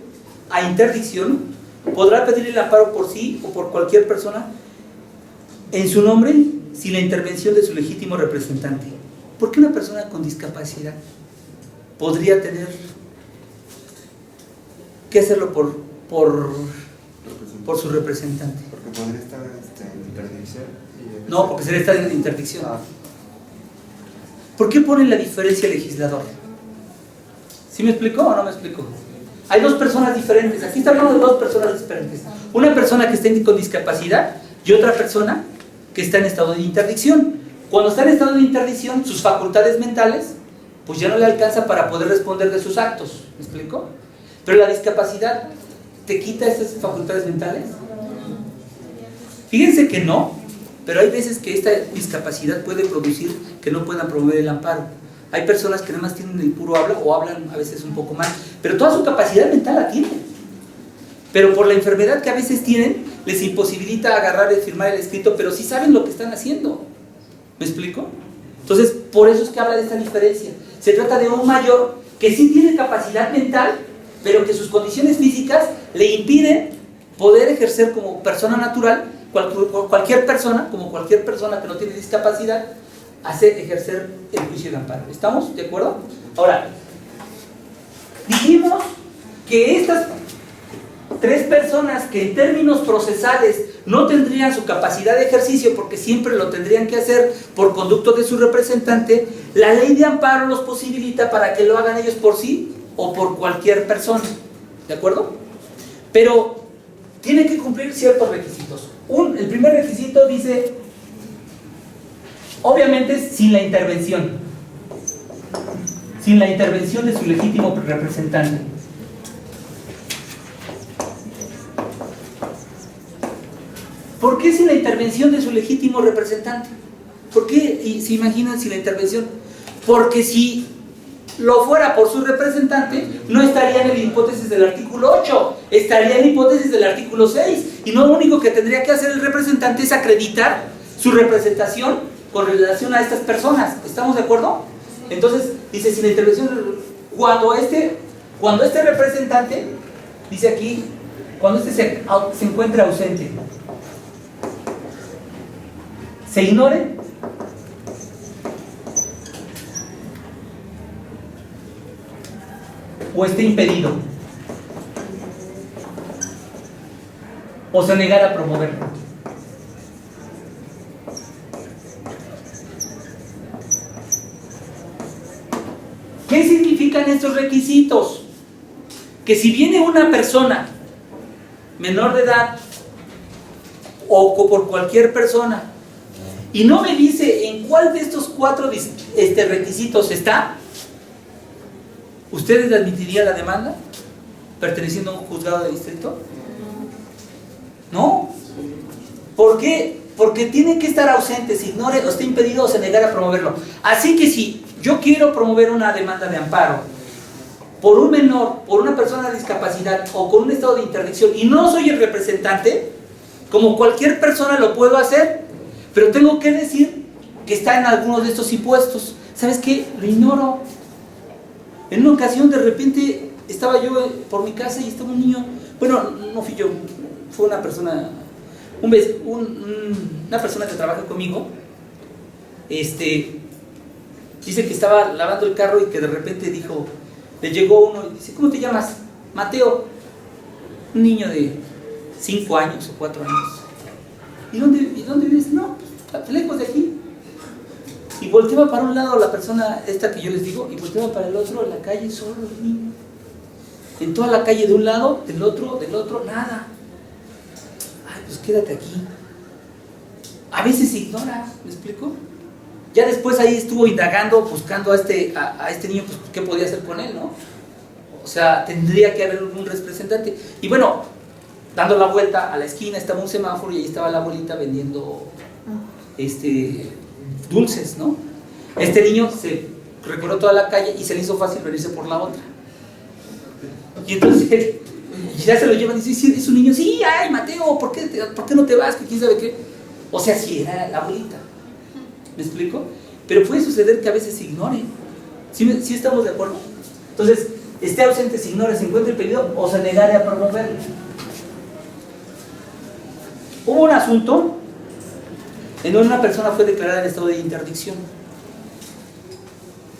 a interdicción, podrá pedir el amparo por sí o por cualquier persona en su nombre sin la intervención de su legítimo representante. ¿Por qué una persona con discapacidad podría tener que hacerlo por su representante? Porque podría estar en interdicción. No, porque sería estar en interdicción. Ah. ¿Por qué ponen la diferencia legislador? ¿Sí me explicó o no me explicó? Hay dos personas diferentes. Aquí está hablando de dos personas diferentes. Una persona que está con discapacidad y otra persona que está en estado de interdicción. Cuando está en estado de interdicción, sus facultades mentales pues ya no le alcanza para poder responder de sus actos. ¿Me explico? Pero la discapacidad te quita esas facultades mentales. Fíjense que no, pero hay veces que esta discapacidad puede producir que no puedan promover el amparo. Hay personas que nada más tienen el puro habla o hablan a veces un poco mal, pero toda su capacidad mental la tienen. Pero por la enfermedad que a veces tienen, les imposibilita agarrar y firmar el escrito, pero sí saben lo que están haciendo. ¿Me explico? Entonces, por eso es que habla de esta diferencia. Se trata de un mayor que sí tiene capacidad mental, pero que sus condiciones físicas le impiden poder ejercer como persona natural, cualquier persona, como cualquier persona que no tiene discapacidad, ejercer el juicio de amparo. ¿Estamos de acuerdo? Ahora, dijimos que estas 3 personas que en términos procesales no tendrían su capacidad de ejercicio porque siempre lo tendrían que hacer por conducto de su representante, la ley de amparo los posibilita para que lo hagan ellos por sí o por cualquier persona. ¿De acuerdo? Pero tiene que cumplir ciertos requisitos. El primer requisito dice, obviamente sin la intervención de su legítimo representante. ¿Por qué sin la intervención de su legítimo representante? ¿Por qué? Y se imaginan sin la intervención. Porque si lo fuera por su representante, no estaría en la hipótesis del artículo 8, estaría en la hipótesis del artículo 6. Y no, lo único que tendría que hacer el representante es acreditar su representación con relación a estas personas. ¿Estamos de acuerdo? Entonces, dice, sin la intervención, cuando este representante, dice aquí, cuando este se encuentra ausente, se ignore o esté impedido o se negara a promoverlo. ¿Qué significan estos requisitos? Que si viene una persona menor de edad o por cualquier persona y no me dice en cuál de estos 4 requisitos está, ¿ustedes le admitirían la demanda perteneciendo a un juzgado de distrito? ¿No? ¿Por qué? Porque tiene que estar ausente, se ignore o esté impedido o se negara a promoverlo. Así que si yo quiero promover una demanda de amparo por un menor, por una persona de discapacidad o con un estado de interdicción y no soy el representante, como cualquier persona lo puedo hacer, pero tengo que decir que está en algunos de estos impuestos. ¿Sabes qué? Lo ignoro. En una ocasión de repente estaba yo por mi casa y estaba un niño, bueno, no fui yo, fue una persona, una persona que trabaja conmigo, dice que estaba lavando el carro y que de repente dijo, le llegó uno y dice, ¿cómo te llamas? Mateo. Un niño de 5 años o 4 años. ¿Y dónde vives? No, pues, lejos de aquí. Y volteaba para un lado la persona esta que yo les digo, y volteaba para el otro, en la calle, solo el niño. En toda la calle, de un lado, del otro, nada. Ay, pues quédate aquí. A veces se ignora, ¿me explico? Ya después ahí estuvo indagando, buscando a este niño, pues qué podía hacer con él, ¿no? O sea, tendría que haber un representante. Y bueno, dando la vuelta a la esquina estaba un semáforo y ahí estaba la abuelita vendiendo dulces, ¿no? Este niño se recorrió toda la calle y se le hizo fácil venirse por la otra. Y entonces ya se lo llevan y dice, sí, es un niño, sí, ay, Mateo, ¿por qué no te vas? ¿Quién sabe qué? O sea, sí, era la abuelita. ¿Me explico? Pero puede suceder que a veces se ignore. ¿Sí estamos de acuerdo? Entonces, esté ausente, se ignore, se encuentre impedido o se negare a promoverlo. Hubo un asunto en donde una persona fue declarada en estado de interdicción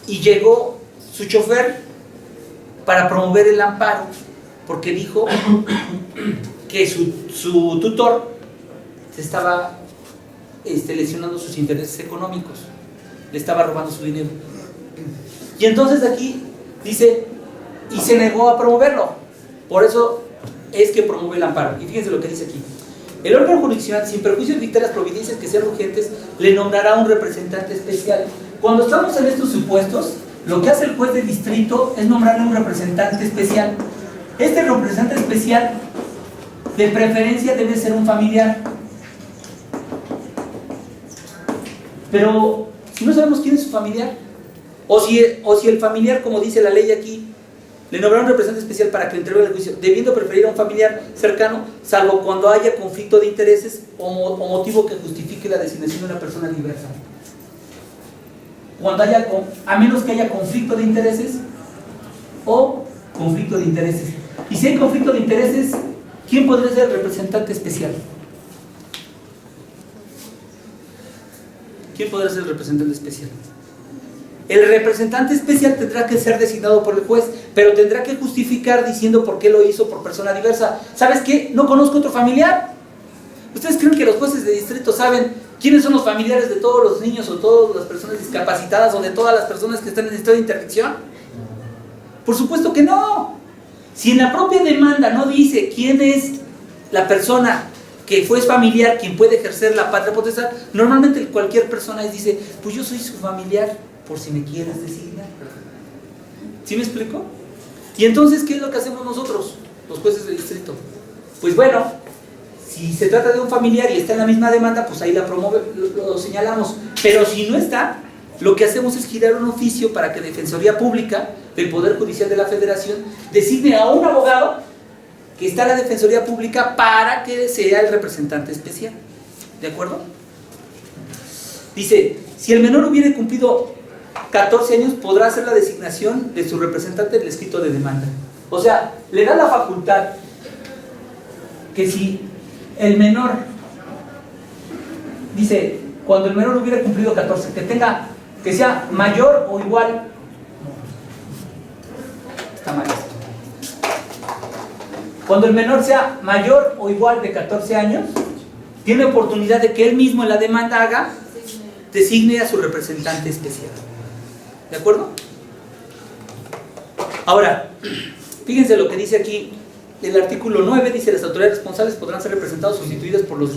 y llegó su chofer para promover el amparo porque dijo que su tutor se estaba lesionando sus intereses económicos, le estaba robando su dinero. Y entonces aquí dice, y se negó a promoverlo. Por eso es que promueve el amparo. Y fíjense lo que dice aquí. El órgano jurisdiccional, sin perjuicio de dictar las providencias que sean urgentes, le nombrará un representante especial. Cuando estamos en estos supuestos, lo que hace el juez de distrito es nombrarle un representante especial. Este representante especial, de preferencia, debe ser un familiar. Pero si no sabemos quién es su familiar, o si el familiar, como dice la ley aquí, le nombraron un representante especial para que le entregue el juicio, debiendo preferir a un familiar cercano, salvo cuando haya conflicto de intereses o motivo que justifique la designación de una persona diversa. A menos que haya conflicto de intereses o conflicto de intereses. Y si hay conflicto de intereses, ¿quién podría ser el representante especial? ¿Quién podrá ser el representante especial? El representante especial tendrá que ser designado por el juez, pero tendrá que justificar diciendo por qué lo hizo por persona diversa. ¿Sabes qué? No conozco otro familiar. ¿Ustedes creen que los jueces de distrito saben quiénes son los familiares de todos los niños o todas las personas discapacitadas o de todas las personas que están en estado de interdicción? Por supuesto que no. Si en la propia demanda no dice quién es la persona que fue familiar quien puede ejercer la patria potestad, normalmente cualquier persona dice, pues yo soy su familiar, por si me quieres designar. ¿Sí me explico? Y entonces, ¿qué es lo que hacemos nosotros, los jueces de distrito? Pues bueno, si se trata de un familiar y está en la misma demanda, pues ahí lo señalamos. Pero si no está, lo que hacemos es girar un oficio para que Defensoría Pública del Poder Judicial de la Federación designe a un abogado que está en la Defensoría Pública para que sea el representante especial. ¿De acuerdo? Dice, si el menor hubiera cumplido 14 años, podrá hacer la designación de su representante del escrito de demanda. O sea, le da la facultad que si el menor, dice, cuando el menor hubiera cumplido 14, que sea mayor o igual, está mal esto. Cuando el menor sea mayor o igual de 14 años, tiene oportunidad de que él mismo en la demanda designe a su representante especial. ¿De acuerdo? Ahora, fíjense lo que dice aquí el artículo 9, dice: las autoridades responsables podrán ser representados o sustituidas por los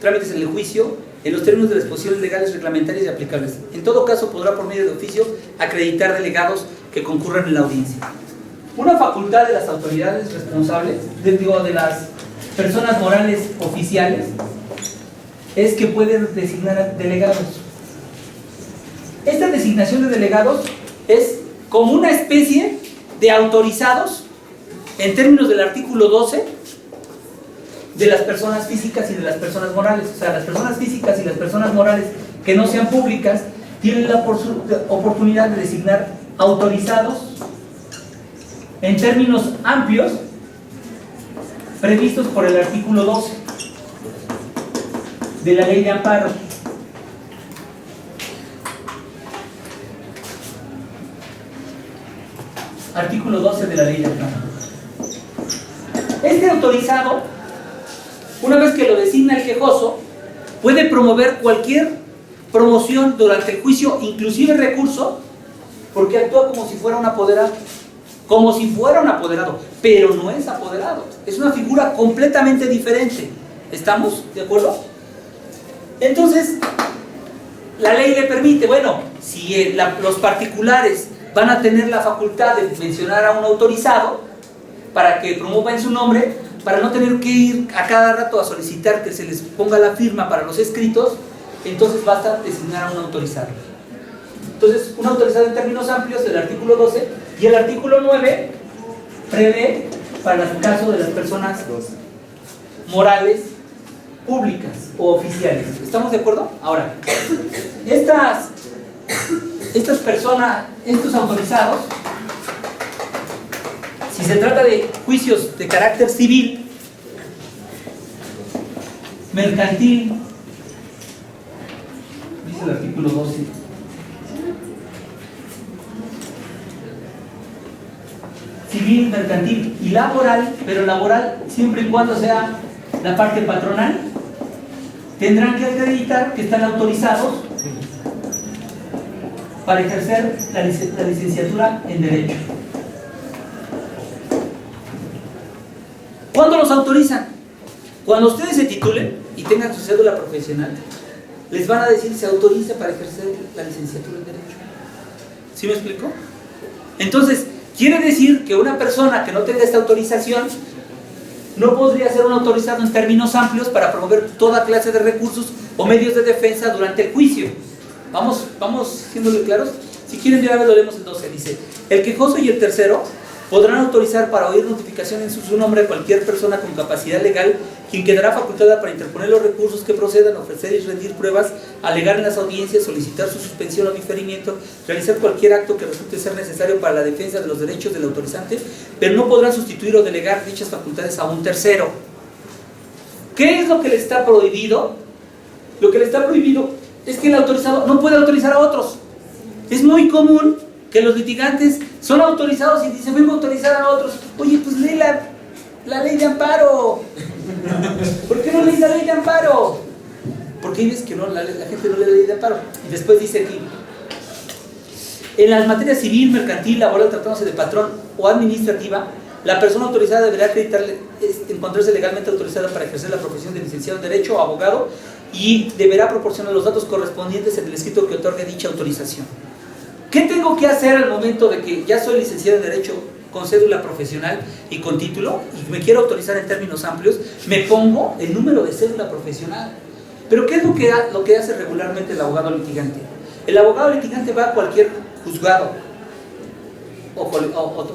trámites en el juicio en los términos de las disposiciones legales, reglamentarias y aplicables. En todo caso, podrá por medio de oficio acreditar delegados que concurran en la audiencia. Una facultad de las autoridades responsables, de las personas morales oficiales, es que pueden designar delegados. Esta designación de delegados es como una especie de autorizados en términos del artículo 12 de las personas físicas y de las personas morales. O sea, las personas físicas y las personas morales que no sean públicas tienen la oportunidad de designar autorizados en términos amplios previstos por el artículo 12 de la Ley de Amparo. Artículo 12 de la Ley de Amparo. Este autorizado, una vez que lo designa el quejoso, puede promover cualquier promoción durante el juicio, inclusive recurso, porque actúa como si fuera un apoderado. Como si fuera un apoderado, pero no es apoderado. Es una figura completamente diferente. ¿Estamos de acuerdo? Entonces, la ley le permite, bueno, si los particulares van a tener la facultad de mencionar a un autorizado para que promueva en su nombre, para no tener que ir a cada rato a solicitar que se les ponga la firma para los escritos, entonces basta designar a un autorizado. Entonces, un autorizado en términos amplios del artículo 12 y el artículo 9 prevé para el caso de las personas morales públicas o oficiales. ¿Estamos de acuerdo? Ahora, estas personas, estos autorizados, si se trata de juicios de carácter civil, mercantil, dice el artículo 12, civil, mercantil y laboral, pero laboral siempre y cuando sea la parte patronal, tendrán que acreditar que están autorizados para ejercer la licenciatura en Derecho. ¿Cuándo los autorizan? Cuando ustedes se titulen y tengan su cédula profesional, les van a decir se autoriza para ejercer la licenciatura en Derecho. ¿Sí me explico? Entonces, quiere decir que una persona que no tenga esta autorización no podría ser un autorizado en términos amplios para promover toda clase de recursos o medios de defensa durante el juicio. Vamos siéndole claros. Si quieren, de una vez lo leemos el 12. Dice: el quejoso y el tercero podrán autorizar para oír notificación en su nombre a cualquier persona con capacidad legal, quien quedará facultada para interponer los recursos que procedan, ofrecer y rendir pruebas, alegar en las audiencias, solicitar su suspensión o diferimiento, realizar cualquier acto que resulte ser necesario para la defensa de los derechos del autorizante, pero no podrán sustituir o delegar dichas facultades a un tercero. ¿Qué es lo que le está prohibido? Lo que le está prohibido es que el autorizado no puede autorizar a otros. Es muy común que los litigantes son autorizados y dicen: vengo a autorizar a otros. Oye, pues lee la ley de amparo. ¿Por qué no lees la ley de amparo? Porque hay veces que no, la gente no lee la ley de amparo. Y después dice aquí: en las materias civil, mercantil, laboral, tratándose de patrón o administrativa, la persona autorizada deberá encontrarse legalmente autorizada para ejercer la profesión de licenciado en Derecho o abogado, y deberá proporcionar los datos correspondientes en el escrito que otorgue dicha autorización. ¿Qué tengo que hacer al momento de que ya soy licenciado en Derecho con cédula profesional y con título y me quiero autorizar en términos amplios? Me pongo el número de cédula profesional. Pero ¿qué es lo que hace regularmente el abogado litigante? El abogado litigante va a cualquier juzgado o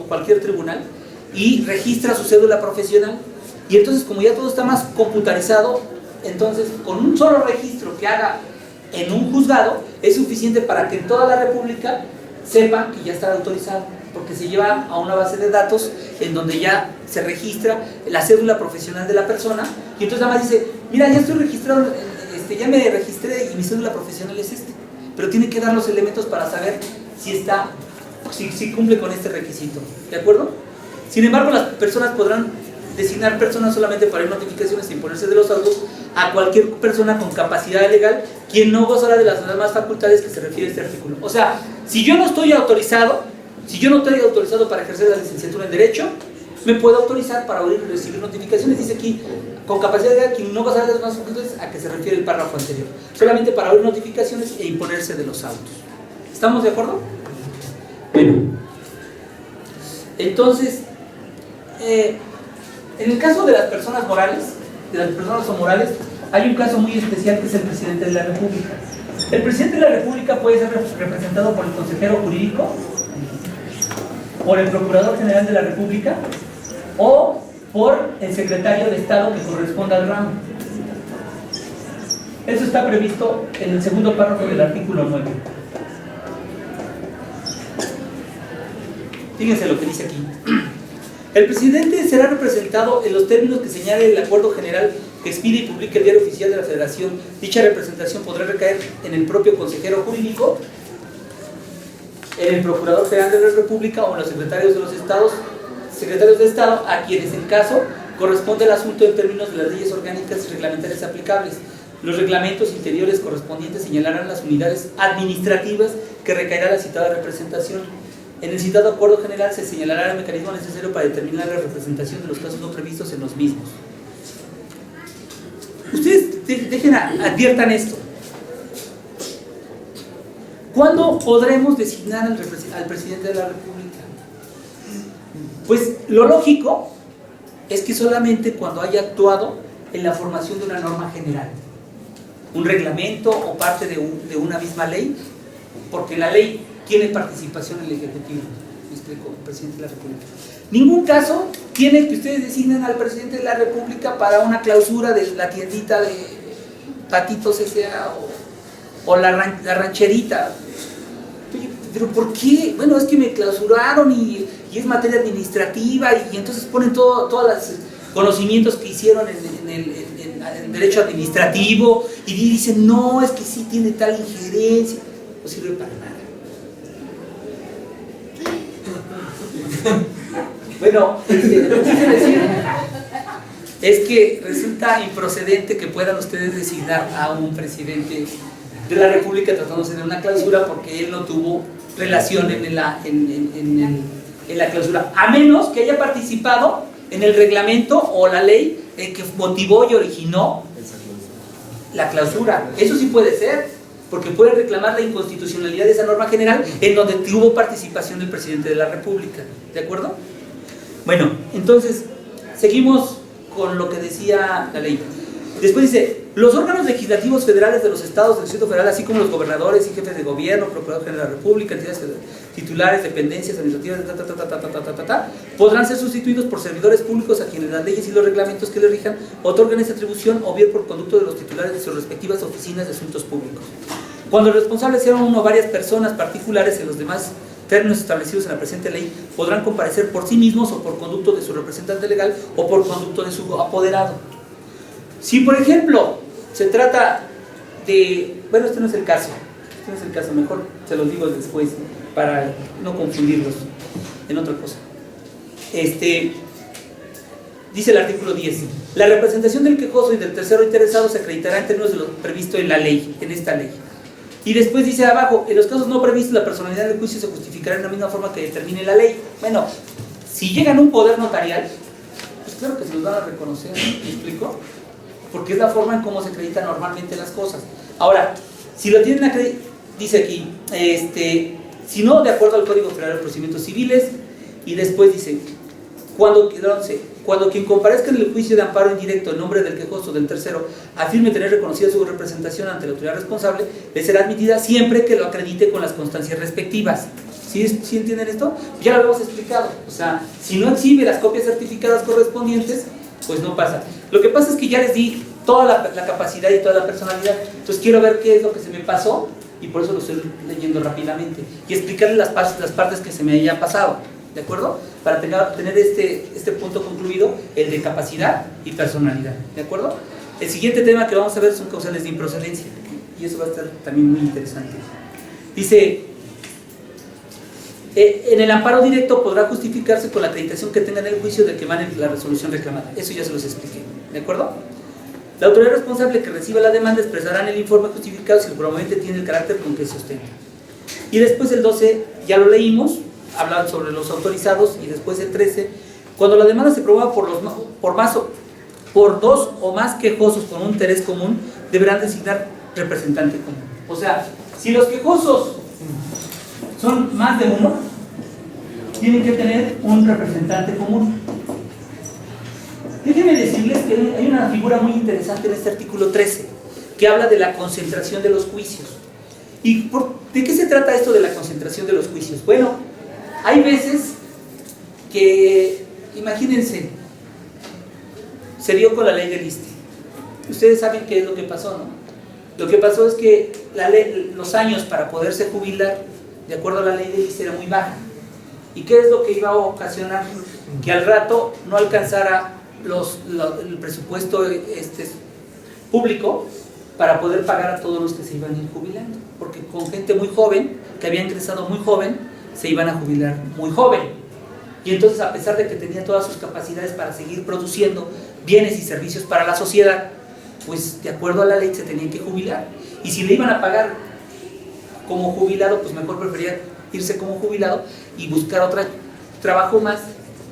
cualquier tribunal y registra su cédula profesional, y entonces, como ya todo está más computarizado, entonces con un solo registro que haga en un juzgado es suficiente para que en toda la República sepan que ya está autorizado, porque se lleva a una base de datos en donde ya se registra la cédula profesional de la persona, y entonces nada más dice: mira, ya estoy registrado, ya me registré y mi cédula profesional es pero tiene que dar los elementos para saber si cumple con este requisito, ¿de acuerdo? Sin embargo, las personas podrán designar personas solamente para ir notificaciones sin ponerse de los autos a cualquier persona con capacidad legal, quien no gozará de las demás facultades que se refiere a este artículo. O sea, si yo no estoy autorizado para ejercer la licenciatura en Derecho, me puedo autorizar para oír y recibir notificaciones. Dice aquí: con capacidad legal, quien no gozará de las demás facultades, a que se refiere el párrafo anterior. Solamente para oír notificaciones e imponerse de los autos. ¿Estamos de acuerdo? Bueno, entonces, en el caso de las personas morales, hay un caso muy especial, que es el presidente de la República. El presidente de la República puede ser representado por el consejero jurídico, por el procurador general de la República o por el secretario de Estado que corresponda al ramo. Eso está previsto en el segundo párrafo del artículo 9. Fíjense lo que dice aquí. El presidente será representado en los términos que señale el acuerdo general que expide y publique el Diario Oficial de la Federación. Dicha representación podrá recaer en el propio consejero jurídico, en el Procurador General de la República o en los secretarios de Estado, a quienes en caso corresponde el asunto en términos de las leyes orgánicas y reglamentarias aplicables. Los reglamentos interiores correspondientes señalarán las unidades administrativas que recaerá la citada representación. En el citado acuerdo general se señalará el mecanismo necesario para determinar la representación de los casos no previstos en los mismos. Ustedes adviertan esto. ¿Cuándo podremos designar al presidente de la República? Pues lo lógico es que solamente cuando haya actuado en la formación de una norma general, un reglamento o parte de una misma ley, porque la ley tiene participación en el Ejecutivo. Me explico, el presidente de la República. Ningún caso tiene que ustedes designen al presidente de la República para una clausura de la tiendita de Patitos S.A. o la rancherita. ¿Pero por qué? Bueno, es que me clausuraron y es materia administrativa, y entonces ponen todos los conocimientos que hicieron en derecho administrativo y dicen: no, es que sí tiene tal injerencia. No sirve para nada. Bueno, lo que quiero decir es que resulta improcedente que puedan ustedes designar a un presidente de la República tratándose de una clausura, porque él no tuvo relación en la clausura, a menos que haya participado en el reglamento o la ley que motivó y originó la clausura. Eso sí puede ser. porque pueden reclamar la inconstitucionalidad de esa norma general en donde tuvo participación del presidente de la República. ¿De acuerdo? Bueno, entonces, seguimos con lo que decía la ley. Después dice, los órganos legislativos federales de los estados del Distrito Federal, así como los gobernadores y jefes de gobierno, procurador general de la República, entidades titulares, dependencias administrativas, podrán ser sustituidos por servidores públicos a quienes las leyes y los reglamentos que les rijan otorgan esa atribución, o bien por conducto de los titulares de sus respectivas oficinas de asuntos públicos. Cuando los responsables sean uno o varias personas particulares, en los demás términos establecidos en la presente ley, podrán comparecer por sí mismos o por conducto de su representante legal o por conducto de su apoderado. Si, por ejemplo, se trata de... Bueno, este no es el caso, mejor se los digo después para no confundirlos en otra cosa. Dice el artículo 10, la representación del quejoso y del tercero interesado se acreditará en términos de lo previsto en la ley, en esta ley. Y después dice abajo, en los casos no previstos, la personalidad del juicio se justificará en la misma forma que determine la ley. Bueno, si llegan a un poder notarial, pues claro que se los van a reconocer, ¿me explico? Porque es la forma en cómo se acreditan normalmente las cosas. Ahora, si lo tienen acreditado, dice aquí, si no, de acuerdo al Código Federal de Procedimientos Civiles, y después dice, cuando quien comparezca en el juicio de amparo indirecto en nombre del quejoso o del tercero afirme tener reconocida su representación ante la autoridad responsable, le será admitida siempre que lo acredite con las constancias respectivas. ¿Sí entienden esto? Ya lo hemos explicado. O sea, si no exhibe las copias certificadas correspondientes, pues no pasa. Lo que pasa es que ya les di toda la capacidad y toda la personalidad. Entonces quiero ver qué es lo que se me pasó y por eso lo estoy leyendo rápidamente y explicarles las partes que se me hayan pasado. ¿De acuerdo? Para tener este punto concluido, el de capacidad y personalidad. ¿De acuerdo? El siguiente tema que vamos a ver son causales de improcedencia. Y eso va a estar también muy interesante. Dice, en el amparo directo podrá justificarse con la acreditación que tenga en el juicio de que emane la resolución reclamada. Eso ya se los expliqué. ¿De acuerdo? La autoridad responsable que reciba la demanda expresará en el informe justificado si el promovente tiene el carácter con que se ostenta. Y después el 12, ya lo leímos, hablan sobre los autorizados, y después el 13, cuando la demanda se promueva por dos o más quejosos con un interés común, deberán designar representante común. O sea, si los quejosos son más de uno, tienen que tener un representante común. Déjenme decirles que hay una figura muy interesante en este artículo 13, que habla de la concentración de los juicios. ¿Y de qué se trata esto de la concentración de los juicios? Bueno, hay veces que, imagínense, se dio con la ley del ISSSTE. Ustedes saben qué es lo que pasó, ¿no? Lo que pasó es que los años para poderse jubilar, de acuerdo a la ley del ISSSTE, era muy baja. ¿Y qué es lo que iba a ocasionar? Que al rato no alcanzara el presupuesto público para poder pagar a todos los que se iban a ir jubilando. Porque con gente muy joven, que había ingresado muy joven, se iban a jubilar muy joven. Y entonces, a pesar de que tenía todas sus capacidades para seguir produciendo bienes y servicios para la sociedad, pues de acuerdo a la ley se tenían que jubilar. Y si le iban a pagar como jubilado, pues mejor prefería irse como jubilado y buscar otro trabajo más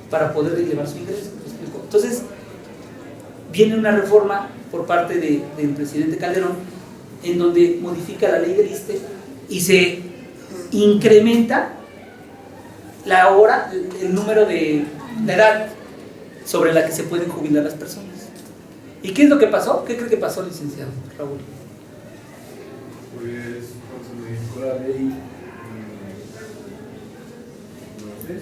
para poder elevar su ingreso. Entonces, viene una reforma por parte del presidente Calderón, en donde modifica la ley del ISSSTE y se incrementa el número de la edad sobre la que se pueden jubilar las personas. ¿Y qué es lo que pasó? ¿Qué cree que pasó, licenciado Raúl? Pues cuando se modificó la ley, no sé,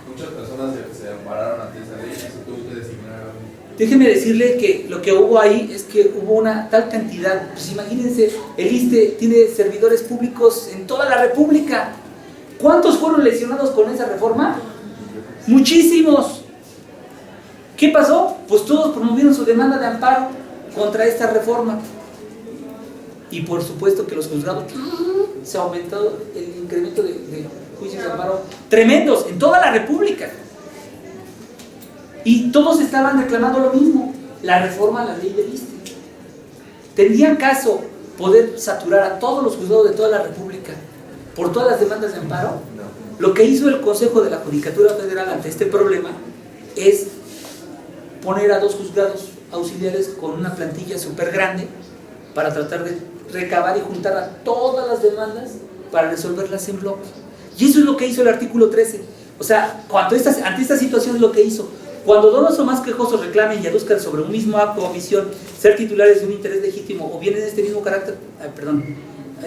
muchas personas se ampararon ante esa ley y se tuvo que designar. Déjeme decirle que lo que hubo ahí es que hubo una tal cantidad. Pues imagínense, el ISSSTE tiene servidores públicos en toda la República. ¿Cuántos fueron lesionados con esa reforma? Muchísimos. ¿Qué pasó? Pues todos promovieron su demanda de amparo contra esta reforma. Y por supuesto que los juzgados, se aumentó el incremento de juicios de amparo tremendos en toda la República. Y todos estaban reclamando lo mismo, la reforma a la ley del ISSSTE. ¿Tendría caso poder saturar a todos los juzgados de toda la República por todas las demandas de amparo? No. Lo que hizo el Consejo de la Judicatura Federal ante este problema es poner a 2 juzgados auxiliares con una plantilla súper grande para tratar de recabar y juntar a todas las demandas para resolverlas en bloque. Y eso es lo que hizo el artículo 13. O sea, ante esta situación es lo que hizo. Cuando dos o más quejosos reclamen y aduzcan sobre un mismo acto o omisión ser titulares de un interés legítimo o bien en este mismo carácter,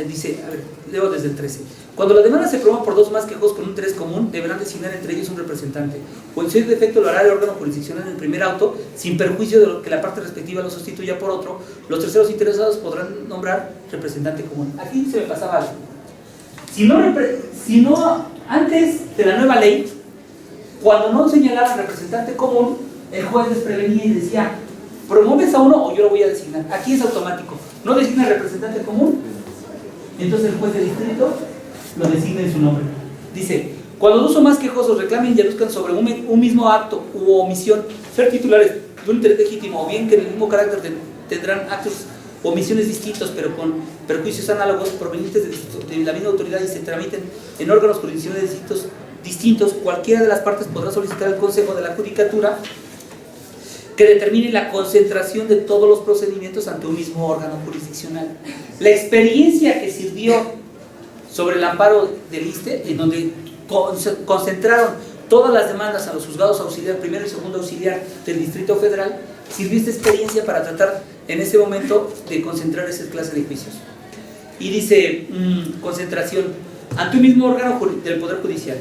dice, a ver, leo desde el 13. Cuando la demanda se promueva por dos o más quejosos con un interés común, deberán designar entre ellos un representante. O en su defecto lo hará el órgano jurisdiccional en el primer auto, sin perjuicio de lo que la parte respectiva lo sustituya por otro. Los terceros interesados podrán nombrar representante común. Aquí se me pasaba algo. Si no, antes de la nueva ley, cuando no señalaban representante común, el juez les prevenía y decía, promueves a uno o yo lo voy a designar. Aquí es automático. No designa representante común, entonces el juez de distrito lo designa en su nombre. Dice, cuando dos o más quejosos reclamen y aduzcan sobre un mismo acto u omisión ser titulares de un interés legítimo o bien que en el mismo carácter tendrán actos o omisiones distintos pero con perjuicios análogos provenientes de la misma autoridad y se tramiten en órganos jurisdiccionales distintos, cualquiera de las partes podrá solicitar al Consejo de la Judicatura que determine la concentración de todos los procedimientos ante un mismo órgano jurisdiccional. La experiencia que sirvió sobre el amparo del ISSSTE, en donde concentraron todas las demandas a los juzgados auxiliar, primero y segundo auxiliar del Distrito Federal, sirvió esta experiencia para tratar en ese momento de concentrar esa clase de juicios. Y dice, concentración ante un mismo órgano del Poder Judicial,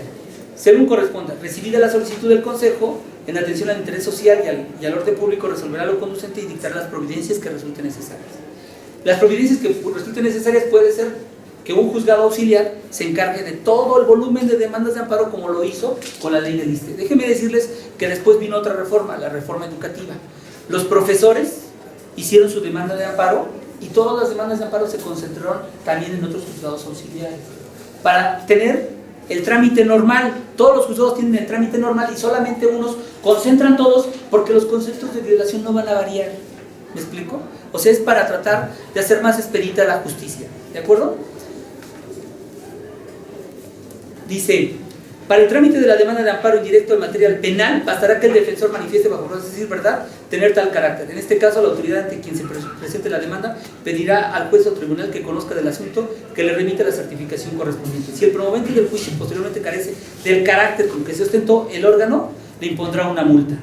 según corresponda, recibida la solicitud del Consejo, en atención al interés social y al orden público, resolverá lo conducente y dictará las providencias que resulten necesarias. Las providencias que resulten necesarias puede ser que un juzgado auxiliar se encargue de todo el volumen de demandas de amparo como lo hizo con la ley del ISSSTE. Déjenme decirles que después vino otra reforma, la reforma educativa. Los profesores hicieron su demanda de amparo y todas las demandas de amparo se concentraron también en otros juzgados auxiliares para tener el trámite normal. Todos los juzgados tienen el trámite normal y solamente unos concentran todos porque los conceptos de violación no van a variar. ¿Me explico? O sea, es para tratar de hacer más expedita la justicia. ¿De acuerdo? Dice, para el trámite de la demanda de amparo indirecto en material penal, bastará que el defensor manifieste bajo pruebas, es decir, verdad, tener tal carácter. En este caso, la autoridad ante quien se presente la demanda pedirá al juez o tribunal que conozca del asunto que le remita la certificación correspondiente. Si el promovente del juicio posteriormente carece del carácter con que se ostentó, el órgano le impondrá una multa.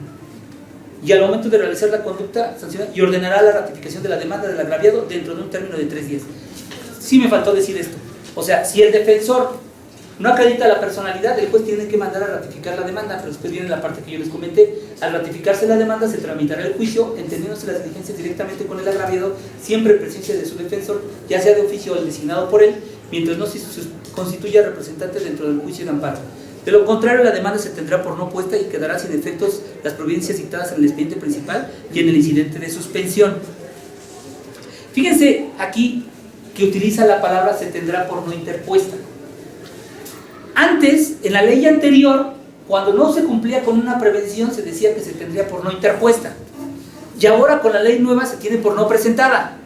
Y al momento de realizar la conducta sancionada, y ordenará la ratificación de la demanda del agraviado dentro de un término de 3 días. Sí me faltó decir esto. O sea, si el defensor no acredita la personalidad, el juez tiene que mandar a ratificar la demanda, pero después viene la parte que yo les comenté. Al ratificarse la demanda, se tramitará el juicio, entendiéndose las diligencias directamente con el agraviado, siempre en presencia de su defensor, ya sea de oficio o el designado por él, mientras no se constituya representante dentro del juicio de amparo. De lo contrario, la demanda se tendrá por no puesta y quedará sin efectos las providencias dictadas en el expediente principal y en el incidente de suspensión. Fíjense aquí que utiliza la palabra se tendrá por no interpuesta. Antes, en la ley anterior, cuando no se cumplía con una prevención, se decía que se tendría por no interpuesta. Y ahora con la ley nueva se tiene por no presentada.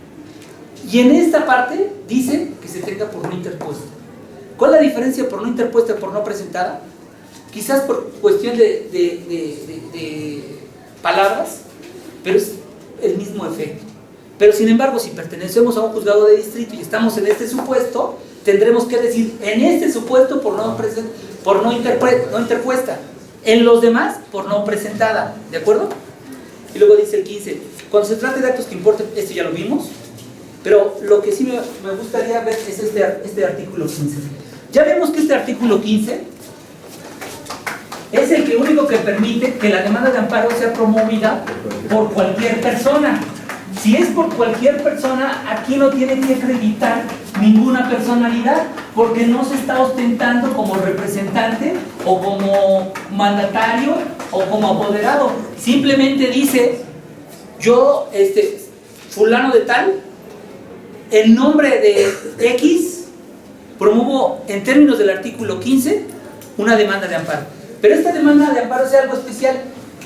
Y en esta parte dice que se tenga por no interpuesta. ¿Cuál es la diferencia por no interpuesta y por no presentada? Quizás por cuestión de palabras, pero es el mismo efecto. Pero sin embargo, si pertenecemos a un juzgado de distrito y estamos en este supuesto, tendremos que decir en este supuesto por no interpuesta, en los demás por no presentada, ¿de acuerdo? Y luego dice el 15, cuando se trate de actos que importen, esto ya lo vimos, pero lo que sí me gustaría ver es este artículo 15. Ya vemos que este artículo 15 es el que único que permite que la demanda de amparo sea promovida por cualquier persona. Si es por cualquier persona, aquí no tiene que acreditar ninguna personalidad, porque no se está ostentando como representante o como mandatario o como apoderado. Simplemente dice, yo, fulano de tal, en nombre de X, promuevo en términos del artículo 15 una demanda de amparo. Pero esta demanda de amparo es algo especial.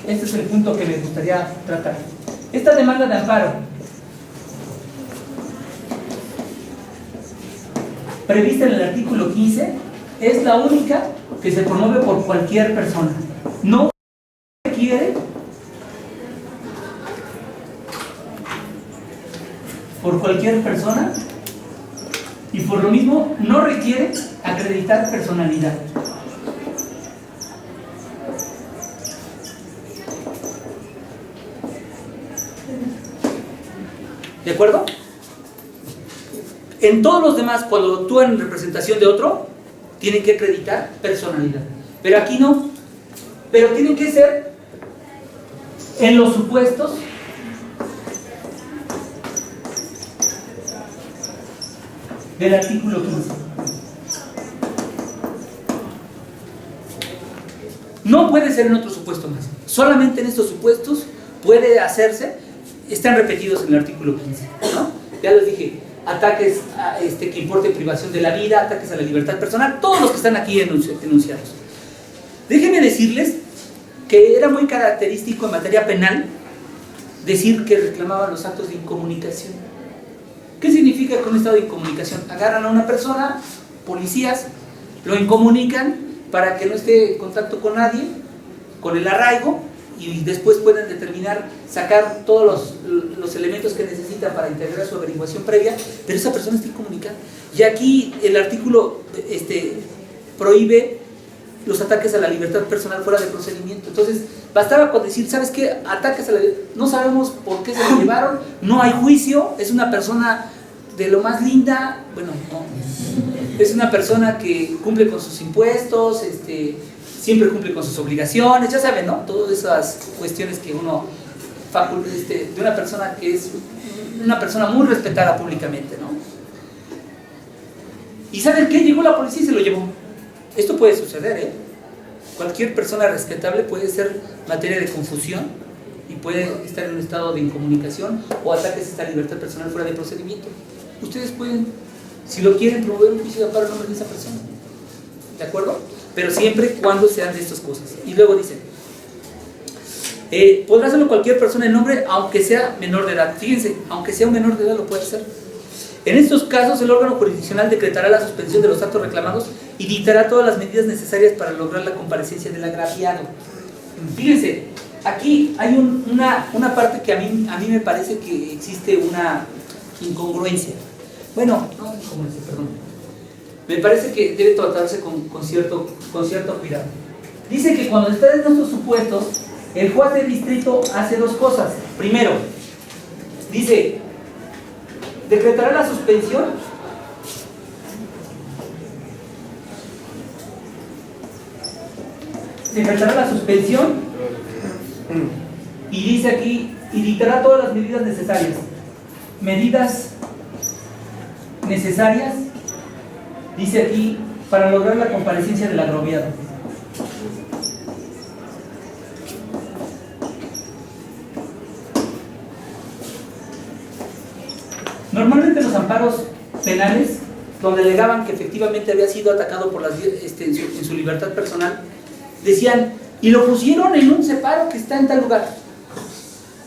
Este es el punto que me gustaría tratar. Esta demanda de amparo, prevista en el artículo 15, es la única que se promueve por cualquier persona. No requiere por cualquier persona y por lo mismo no requiere acreditar personalidad. ¿De acuerdo? En todos los demás, cuando actúan en representación de otro, tienen que acreditar personalidad. Pero aquí no. Pero tienen que ser en los supuestos del artículo 15. No puede ser en otro supuesto más. Solamente en estos supuestos puede hacerse. Están repetidos en el artículo 15, ¿no? Ya les dije, ataques que importen privación de la vida, ataques a la libertad personal, todos los que están aquí enunciados. Déjenme decirles que era muy característico en materia penal decir que reclamaban los actos de incomunicación. ¿Qué significa con un estado de incomunicación? Agarran a una persona, policías, lo incomunican para que no esté en contacto con nadie, con el arraigo, y después pueden determinar, sacar todos los elementos que necesitan para integrar su averiguación previa, pero esa persona está incomunicada. Y aquí el artículo prohíbe los ataques a la libertad personal fuera de procedimiento. Entonces, bastaba con decir, ¿sabes qué? Ataques a la libertad, no sabemos por qué se lo llevaron, no hay juicio, es una persona de lo más linda, bueno, no, es una persona que cumple con sus impuestos, siempre cumple con sus obligaciones, ya saben, ¿no? Todas esas cuestiones que uno, de una persona que es una persona muy respetada públicamente, ¿no? ¿Y saben qué? Llegó la policía y se lo llevó. Esto puede suceder, ¿eh? Cualquier persona respetable puede ser materia de confusión y puede estar en un estado de incomunicación o ataques a esta libertad personal fuera de procedimiento. Ustedes pueden, si lo quieren, promover un juicio de amparo en nombre de esa persona. ¿De acuerdo? Pero siempre y cuando sean de estas cosas. Y luego dicen, podrá hacerlo cualquier persona en nombre, aunque sea menor de edad. Fíjense, aunque sea un menor de edad lo puede hacer. En estos casos, el órgano jurisdiccional decretará la suspensión de los actos reclamados y dictará todas las medidas necesarias para lograr la comparecencia del agraviado. Fíjense, aquí hay una parte que a mí me parece que existe una incongruencia. Bueno, no incongruencia, perdón. Me parece que debe tratarse con cierto cuidado. Dice que cuando está en estos supuestos, el juez de distrito hace dos cosas. Primero, dice, decretará la suspensión y dice aquí, y dictará todas las medidas necesarias, dice aquí, para lograr la comparecencia del agraviado. Normalmente los amparos penales, donde alegaban que efectivamente había sido atacado por en su libertad personal, decían, y lo pusieron en un separo que está en tal lugar.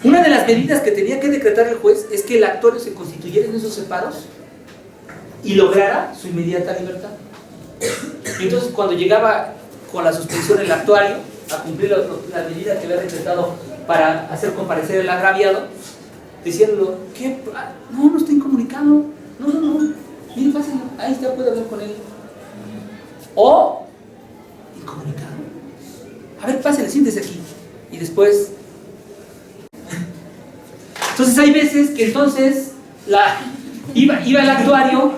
Una de las medidas que tenía que decretar el juez es que el actuario se constituyera en esos separos y lograra su inmediata libertad. Y entonces cuando llegaba con la suspensión el actuario a cumplir la medida que había decretado para hacer comparecer el agraviado, diciéndolo, ¿qué? No está incomunicado, no, mire, pásenlo, ahí está, puede hablar con él. O, incomunicado, a ver, pásale, siéntese aquí. Y después, entonces hay veces que entonces iba el actuario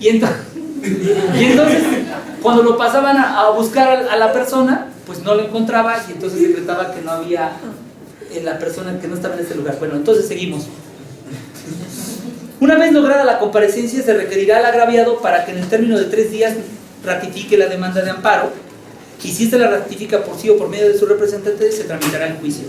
y entonces cuando lo pasaban a buscar a la persona, pues no lo encontraba y entonces decretaba que no había la persona, que no estaba en ese lugar. Bueno, entonces seguimos. Una vez lograda la comparecencia, se requerirá al agraviado para que en el término de 3 días ratifique la demanda de amparo, y si ésta la ratifica por sí o por medio de su representante, se tramitará el juicio.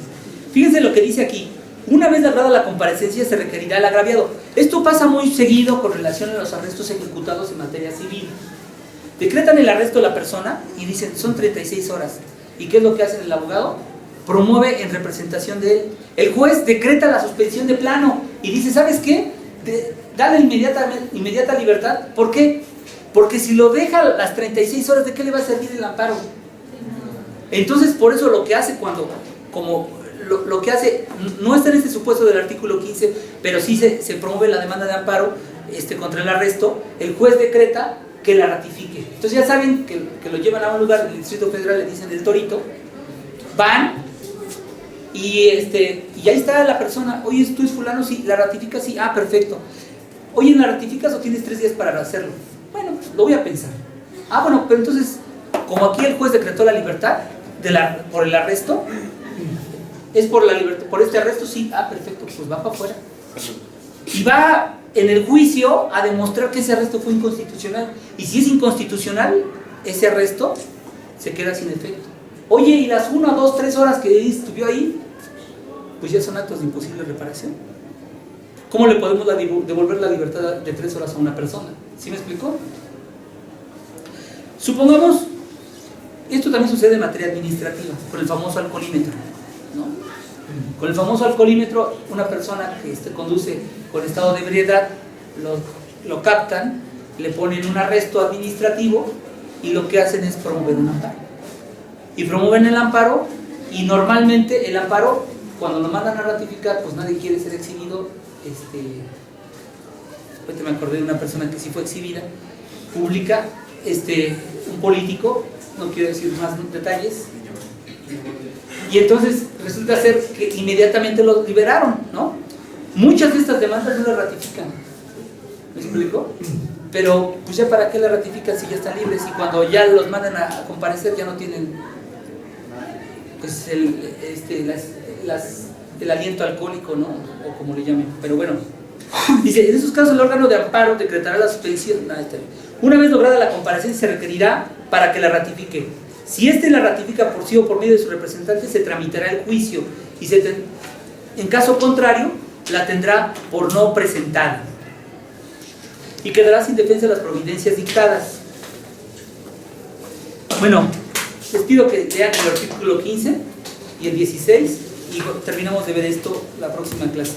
Fíjense lo que dice aquí. Una vez lograda la comparecencia, se requerirá al agraviado. Esto pasa muy seguido con relación a los arrestos ejecutados en materia civil. Decretan el arresto de la persona y dicen, son 36 horas. ¿Y qué es lo que hace el abogado? Promueve en representación de él. El juez decreta la suspensión de plano y dice, ¿sabes qué? Dale inmediata libertad. ¿Por qué? Porque si lo deja las 36 horas, ¿de qué le va a servir el amparo? Entonces, por eso lo que hace como lo que hace, no está en este supuesto del artículo 15, pero sí se promueve la demanda de amparo contra el arresto, el juez decreta que la ratifique. Entonces ya saben que lo llevan a un lugar del Distrito Federal, le dicen el Torito, van y ahí está la persona. Oye, ¿tú es fulano? Sí. ¿La ratificas? Sí. Ah, perfecto. Oye, ¿la ratificas o tienes 3 días para hacerlo? Bueno, lo voy a pensar. Ah, bueno, pero entonces, como aquí el juez decretó la libertad por el arresto, es por la libertad, por este arresto, sí. Ah, perfecto, pues va para afuera. Y va en el juicio a demostrar que ese arresto fue inconstitucional. Y si es inconstitucional, ese arresto se queda sin efecto. Oye, y las 1, 2, 3 horas que estuvo ahí, pues ya son actos de imposible reparación. ¿Cómo le podemos devolver la libertad de 3 horas a una persona? ¿Sí me explicó? Supongamos, esto también sucede en materia administrativa, con el famoso alcoholímetro, ¿no? Con el famoso alcoholímetro, una persona que conduce con estado de ebriedad, lo captan, le ponen un arresto administrativo y lo que hacen es promover un amparo. Y promueven el amparo, y normalmente el amparo, cuando lo mandan a ratificar, pues nadie quiere ser exhibido. Ahorita me acordé de una persona que sí fue exhibida, publica un político, no quiero decir más detalles, y entonces resulta ser que inmediatamente lo liberaron, ¿no? Muchas de estas demandas no las ratifican, ¿me explico? Pero pues ya para qué la ratifican si ya están libres, y cuando ya los mandan a comparecer ya no tienen pues el aliento alcohólico, ¿no? O como le llamen. Pero bueno, dice, en esos casos el órgano de amparo decretará la suspensión. Una vez lograda la comparecencia, se requerirá para que la ratifique. Si la ratifica por sí o por medio de su representante, se tramitará el juicio, y en caso contrario la tendrá por no presentada y quedará sin defensa de las providencias dictadas. Bueno, les pido que lean el artículo 15 y el 16 y terminamos de ver esto la próxima clase.